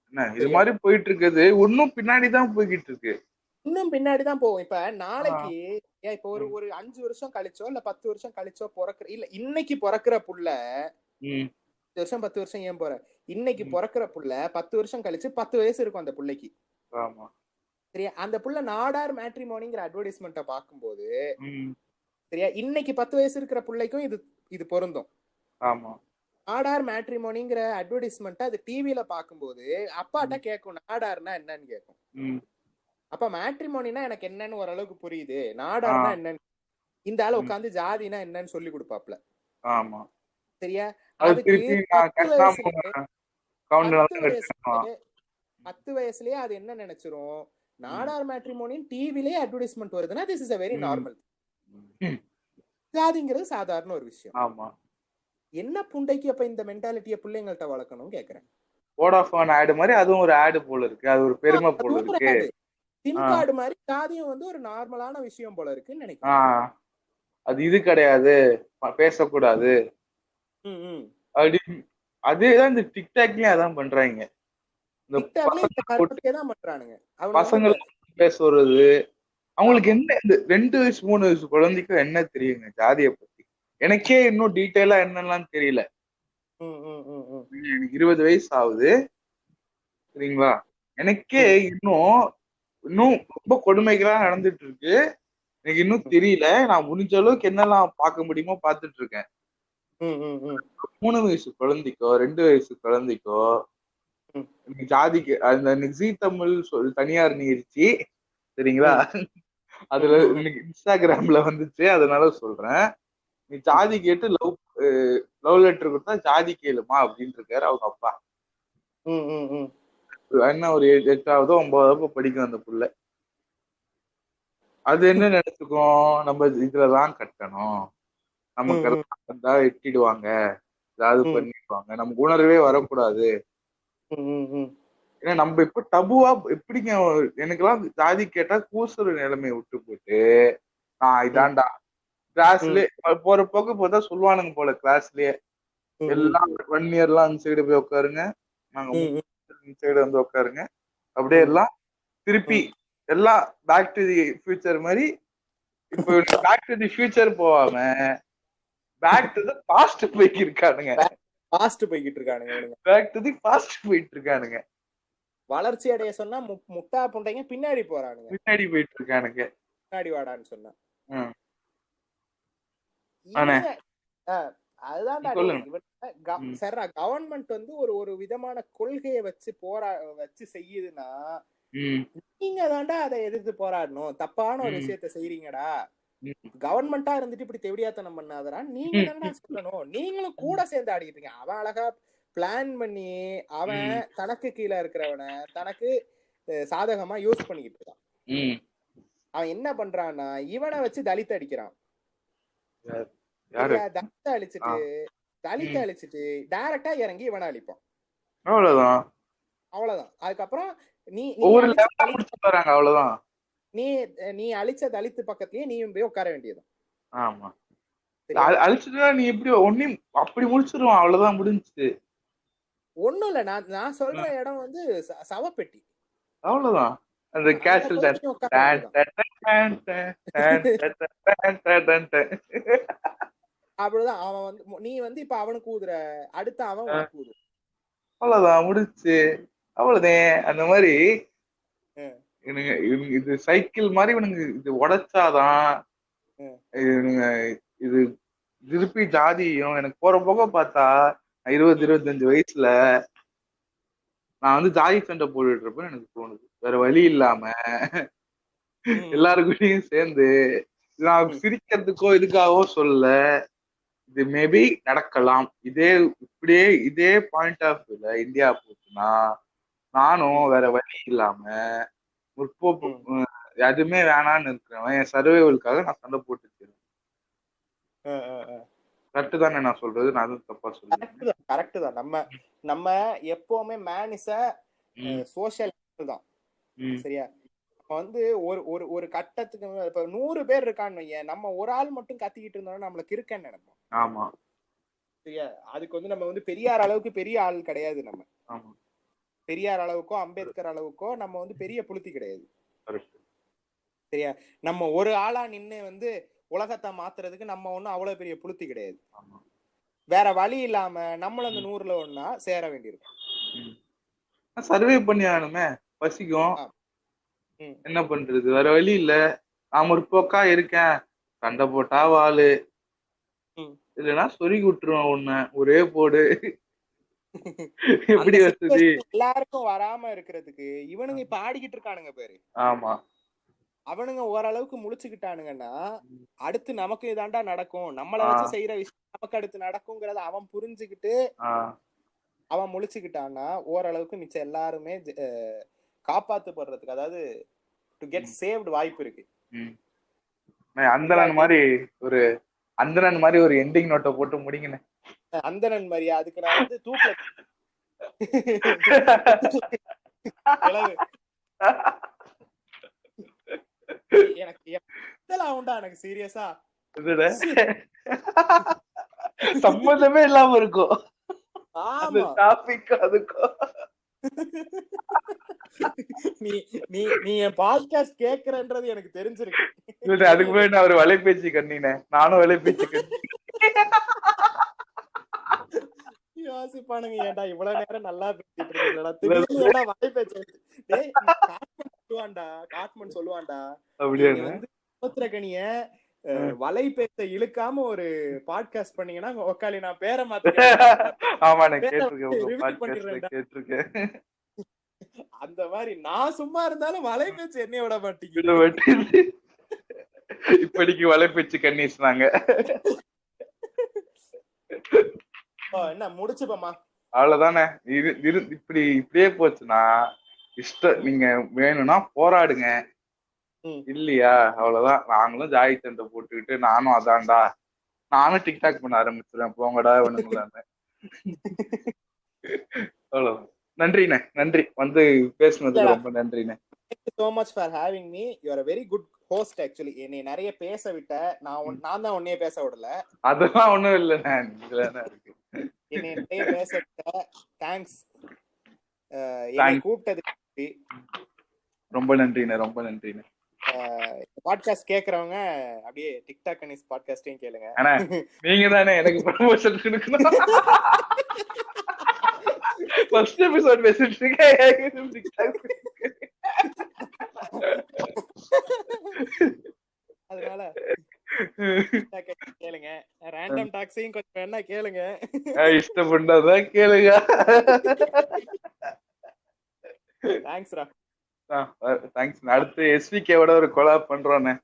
என்ன இது மாதிரி போயிட்டு இருக்குது, இன்னும் பின்னாடிதான் போய்கிட்டு இருக்கு, இன்னும் பின்னாடிதான் போகும். இப்ப நாளைக்கு இப்ப ஒரு 5 வருஷம் கழிச்சோ இல்ல 10 வருஷம் கழிச்சோ இன்னைக்கு பிறக்கிற புள்ள, 5 வருஷம் 10 வருஷம் ஏன் போற, இன்னைக்கு பிறக்கிற புள்ள 10 வருஷம் கழிச்சு 10 வயசு இருக்கும் அந்த புள்ளைக்கு. சரியா? அந்த புள்ள நாடார் மேட்ரிமோனிங்கிற அட்வர்டைஸ்மெண்ட்டை பார்க்கும்போது, சரியா, இன்னைக்கு 10 வயசு இருக்கிற பிள்ளைக்கும் இது பொருந்தும். ஆமா. நாடார் மேட்ரிமோனிங்கிற அட்வர்டைஸ்மெண்ட் அது டிவில பாக்கும்போது அப்பாட்ட கேட்கும் நாடார்னா என்னன்னு கேட்கும். ம். அப்ப மேட்ரிமோனினா எனக்கு என்னன்னு ஓரளவுக்கு புரியுது, ஆ. நாடார்னா என்னன்னு இந்த ஆளு ம். உட்காந்து ஜாதினா என்னன்னு சொல்லி கொடுப்பாப்ல. ஆமா. சரியா? அது அதுக்கு திருப்பி நான் 10 கட்டினா வயசுலயே கவுண்டர் 10 தான் கட்டணுமா? வயசுலயே 10 வயசுலயே அது என்ன நினைச்சிரும், ம். நாடார் மேட்ரிமோனின் டிவிலேயே அட்வர்டைஸ்மெண்ட் வருதுன்னா திஸ் இஸ் a வெரி ம். நார்மல். ம். ஜாதிங்கிறது சாதாரண ஒரு விஷயம். ஆமா. என்ன புண்டைக்கு அப்ப இந்த மென்டாலிட்டியை பிள்ளைங்கள்ட்ட வளர்க்கணும் கேக்குறேன். வோடாஃபோன் ஆடு மாதிரி அதுவும் ஒரு ஆடு போல இருக்கு. அது ஒரு பெருமை போல அதுவும் ஒரு இருக்கு. ஆடு. சிம் ஆ. கார்டு மாதிரி ஜாதியும் வந்து ஒரு நார்மலான விஷயம் போல இருக்குன்னு ஆ. நினைக்கிறேன். அது இது கிடையாது, பேசக்கூடாது ம், ம். அப்படி. அதேதான் இந்த டிக்டாக்லயும் அதான் பண்றாங்க. இந்த டிக்டாக்லயும் இந்த பசங்களை போட்டு கருமத்தையே தான் பண்றானுங்க. அவனுங்க வந்து பசங்களை இந்த பேச வருது. அவங்களுக்கு ஆமா. என்ன இந்த 2 வயசு 3 வயசு குழந்தைக்கும் என்ன தெரியுங்க ஜாதியை பத்தி? எனக்கே இன்னும் டீட்டெயிலா என்னெல்லாம் தெரியல. ம், ம், ம், ம், எனக்கு 20 வயசு ஆகுது, சரிங்களா? எனக்கே ம், இன்னும் இன்னும் ரொம்ப கொடுமைகளா நடந்துட்டு இருக்கு. எனக்கு இன்னும் ம், தெரியல. நான் முடிஞ்ச அளவுக்கு என்னெல்லாம் பார்க்க முடியுமோ பார்த்துட்டு இருக்கேன். ம், ம், ம், 3 வயசு குழந்தைக்கோ 2 வயசு குழந்தைக்கோ ம், இன்னைக்கு ஜாதிக்கு அந்த இன்னைக்கு ஜீ தமிழ் தனியார் நிகழ்ச்சி, சரிங்களா? ம், அதுல ம், ம், இன்னைக்கு இன்ஸ்டாகிராம்ல வந்துச்சு, அதனால சொல்றேன். நீ ம், ஜாதி கேட்டு லவ் லெட்டர் கொடுத்தா ஜாதி கேளுமா அப்படின்னு இருக்காரு அவங்க அப்பா. ம், ம், ம். என்ன ஒரு 8ஆவதோ 9ஆவதோ படிக்கும் அந்த புள்ள. அது என்ன நினைச்சுக்கும், நம்ம இதுலதான் கட்டணும், நமக்கு ம், எல்லாம் வந்தா எட்டிடுவாங்க, ஏதாவது ம், பண்ணிடுவாங்க, நமக்கு உணர்வே வரக்கூடாது. ம், ம், ஏன்னா நம்ம இப்ப டபுவா எப்படிங்க? எனக்கெல்லாம் ஜாதி கேட்டா கூசுற நிலைமையை விட்டு போட்டு நான் ம், இதான்டா ம், கிளாஸ்லயே போற போக்கு பார்த்தா சொல்லுவானுங்க போல கிளாஸ்லயே. ம், எல்லாம் 1 இயர்லாம் அந்த சைடு போய் உட்காருங்க, நாங்க ம், சைடு வந்து உட்காருங்க, அப்படியே ம், எல்லாம் திருப்பி ம். எல்லாம் பேக் டு தி ஃபியூச்சர் மாதிரி. இப்போ பேக் டு தி ஃபியூச்சர் போகாம பேக் டு தி பாஸ்ட் போய்க்கு இருக்கானுங்க. பாஸ்ட் போய்கிட்டு இருக்கானுங்க இவனுங்க. பேக் டு தி பாஸ்ட் போயிட்டு இருக்கானுங்க. வளர்ச்சி அடைய சொன்னா முட்டா புண்டைங்க பின்னாடி போறானுங்க. பின்னாடி போயிட்டு இருக்கானுங்க. பின்னாடி வாடான்னு சொன்னா ம். ஆனே இவனுங்க. அதுதான்டா டேய். சொல்லுங்க. இவன் ம். சரிடா, கவர்மெண்ட் வந்து ஒரு ஒரு விதமான கொள்கையை வச்சு வச்சு செய்யுதுன்னா ம். நீங்க தான்டா அதை எதிர்த்து போராடணும். தப்பான ஒரு ம். விஷயத்த செய்றீங்கடா, ம். கவர்மெண்டா இருந்துட்டு இப்படி தெவிடியாத்தனம் பண்ணாதடா, நீங்க தானடா சொல்லணும். நீங்களும் கூட சேர்ந்து ஆடிக்கிட்டு இருக்கீங்க. அவன் அழகா பிளான் பண்ணி அவன் ம். தனக்கு கீழே இருக்கிறவனை தனக்கு சாதகமா யூஸ் பண்ணிக்கிட்டு இருக்கான். ம். அவன் என்ன பண்றான்னா இவனை வச்சு தலித் அடிக்கிறான். யாரு? சரியா? தலித்தை ம். அழிச்சிட்டு டைரக்டா இறங்கி இவனை அழிப்பான். அவ்வளவுதான். அவ்வளவுதான். அதுக்கப்புறம் நீ நீ ஒவ்வொரு அழிச்ச லெவலா தலித் முடிச்சுட்டு வராங்க, அவ்வளவுதான். நீ நீ அழிச்ச தலித்து பக்கத்துலயே நீயும் போய் உட்கார வேண்டியது. ஆமா. சரியா? அழிச்சுட்டா நீ எப்படி ஒன்னும் அப்படி முடிச்சிருவான், அவ்வளவுதான் முடிஞ்சுச்சு. ஒண்ணும் இல்ல. நான் நான் சொல்ற இடம் வந்து சவப்பெட்டி. அவ்வளவுதான். அந்த அங்க கேசல் போய் டான்ஸ். நீ உட்கார வேண்டியதுதான். அப்படிதான் அவன் வந்து நீ வந்து இப்ப அவனுக்கு ஊதுற, அடுத்து அவன் உனக்கு ஊதுவான். அவ்வளவுதான் முடிச்சு. அவ்வளவுதான். அந்த மாதிரி ம், இவனுங்க இது சைக்கிள் மாதிரி இவனுங்க இது உடைச்சாதான் ம், இவனுங்க இது திருப்பி ஜாதியும். எனக்கு போற போக பார்த்தா 20 ம், 25 வயசுல நான் வந்து ஜாதி சண்டை போட்டுட்டு இருப்பேன்னு எனக்கு தோணுது. வேற வழி இல்லாம ம், எல்லாருக்கூடயும் சேர்ந்து, நான் ம், சிரிக்கிறதுக்கோ இதுக்காகவோ சொல்ல, இது மேபி நடக்கலாம். இப்படியே இதே பாயிண்ட் ஆஃப் வியூல இந்தியா போச்சுன்னா நானும் ம், வேற வழி இல்லாம முற்போக்கு ம். எதுவுமே வேணான்னு இருக்கிறவன் என் சர்வைவலுக்காக நான் சண்டை போட்டுக்கிறேன். கரெக்டு தானே நான் சொல்றது? நான் அதுவும் தப்பா சொல்லுவேன். கரெக்ட் தான், கரெக்ட் தான். நம்ம நம்ம எப்பவுமே மேன் இஸ் அ ம். சோசியல் தான். ம். சரியா? நம்ம வந்து ஒரு ஒரு ஒரு கட்டத்துக்கு இப்ப 100 பேர் இருக்கான்னு வையேன், நம்ம ஒரு ஆள் மட்டும் கத்திக்கிட்டு இருந்தோம்னா நம்மளுக்கு இருக்கேன்னு நினைப்போம். ஆமா. சரியா? அதுக்கு வந்து நம்ம வந்து பெரியார் அளவுக்கு பெரிய ஆள் கிடையாது. நம்ம ஆமா. பெரியார் அளவுக்கோ அம்பேத்கர் அளவுக்கோ நம்ம வந்து பெரிய புளுத்தி கிடையாது. கரெக்ட். சரியா? நம்ம ஒரு ஆளா நின்னு வந்து உலகத்தை மாத்துறதுக்கு நம்ம ஒண்ணும் அவ்வளவு பெரிய புளுத்தி கிடையாது. ஆமா. வேற வழி இல்லாம நம்மளும் அந்த 100ல ஒண்ணா சேர வேண்டியிருக்கும். சர்வே பண்ணி ஆகணுமே, பசிக்கும். ஆ. ம், என்ன பண்றது? வேற வழி இல்ல. நான் முற்போக்கா இருக்கேன், சண்டை போட்டா வாளு, ம், இல்லைன்னா சொருகி விட்டுருவான் உன்னை ஒரே போடு. அந்த எப்படி வசதி? situation எல்லாருக்கும் வராம இருக்கிறதுக்கு இவனுங்க இப்ப ஆடிக்கிட்டு இருக்கானுங்க பேரு. ஆமா. அவனுங்க ஓரளவுக்கு முழிச்சுக்கிட்டானுங்கன்னா அடுத்து நமக்கு இதாண்டா நடக்கும், நம்மள வச்சு செய்யற விஷயம் நமக்கு அடுத்து நடக்குங்கிறத அவன் புரிஞ்சுக்கிட்டு அவன் முழிச்சுக்கிட்டான்னா ஓரளவுக்கு மிச்சம் எல்லாருமே காப்பாத்துப்படுறதுக்கு, அதாவது டு கெட் சேவ்டு வாய்ப்பு இருக்கு. அந்தனன் மாதிரி ஒரு அந்தனன் மாதிரி ஒரு எண்டிங் நோட்டை போட்டு முடிங்கண்ணே. அந்தனன் மாதிரியா? அதுக்கு நான் வந்து தூக்கல எனக்கு சீரியஸா சம்மந்தமே இல்லாம இருக்கும் அந்த டாபிக் அதுக்கும். நீ என் பாட்காஸ்ட் கேக்குறன்றது எனக்கு தெரிஞ்சிருக்கு. அதுக்கு போய் நான் ஒரு வலைபேச்சு கண்ணினே, நானும் வலைபேச்சு கண்ணி யோசிப்பானுங்க, ஏன்டா இவ்வளவு நேரம் நல்லா பேசிட்டு இருக்கீங்களா, திடீர்னு ஏன்டா வலைபேச்சு? டேய் காட்மன் சொல்லுவான்டா, அப்படியே வந்து சமுத்திரக்கனிய வலைபேச்ச இழுக்காம ஒரு பாட்காஸ்ட் பண்ணீங்கன்னா உக்காலி நான் பேரை மாத்திக்கிறேன். ஆமா நான் கேட்டிருக்கேன். அந்த மாதிரி நான் சும்மா இருந்தாலும் வலைபேச்சு என்னைய விட மாட்டேங்குது. இப்படிக்கு வலைபேச்சு கண்ணீஸ்னாங்க. என்ன முடிச்சுப்போமா? அவ்வளவுதானே. இப்படியே போச்சுன்னா நீங்க வேணும்னா போராடுங்க, இல்லையா அவ்வளவுதான். நாங்களும் ஜாய் சண்டை போட்டுக்கிட்டு நானும் அதான்டா நானும் டிக்டாக் பண்ண ஆரம்பிச்சிருவேன், போங்கடா வேணுங்களான்னு. அவ்வளவுதான். நன்றிண்ணே, நன்றி வந்து பேசுனதுக்கு ரொம்ப நன்றிண்ணே. Thank you so much for having me. You are a very good host actually. என்னை நிறைய பேச விட்ட, நான் தான் உன்னைய பேச விடல. அதெல்லாம் ஒண்ணும் இல்லைண்ணே, நீங்களானே இருக்கு. என்னை நிறைய பேச விட்ட. தேங்க்ஸ். என்னை கூப்பிட்டதுக்கு ரொம்ப நன்றிண்ணே, ரொம்ப நன்றிண்ணே. பாட்காஸ்ட் கேக்குறவங்க அப்படியே டிக்டாக் அனிஸ் பாட்காஸ்டையும் கேளுங்க. நீங்க தானே எனக்கு ப்ரமோஷன் கொடுக்கணும். ஃபர்ஸ்ட் எபிசோட் பேசிட்டு இருக்கேன், அதனால கேளுங்க. ரேண்டம் டாக்ஸையும் கொஞ்சம் வேணா கேளுங்க, இஷ்டப்பட்டதான் கேளுங்க. தேங்க்ஸ்ரா. தேங்க்ஸ். அடுத்து எஸ்விகேவோட ஒரு கொலாப் பண்றோண்ணே.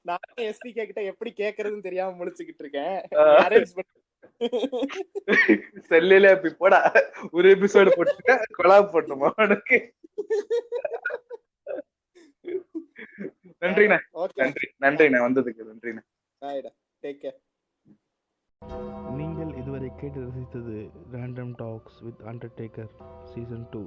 நானே எஸ்விகே கிட்ட எப்படி கேக்குறதுன்னு தெரியாம முழிச்சுக்கிட்டு இருக்கேன். செல்லில அப்படி போடா ஒரு எபிசோடு போட்டு கொலாப் பண்ணுமா உனக்கு? நன்றிண்ணே, நன்றிண்ணே வந்ததுக்கு நன்றிண்ணே. Take care. நீங்கள் இதுவரை கேட்டு ரசித்தது random talks with Undertaker season 2.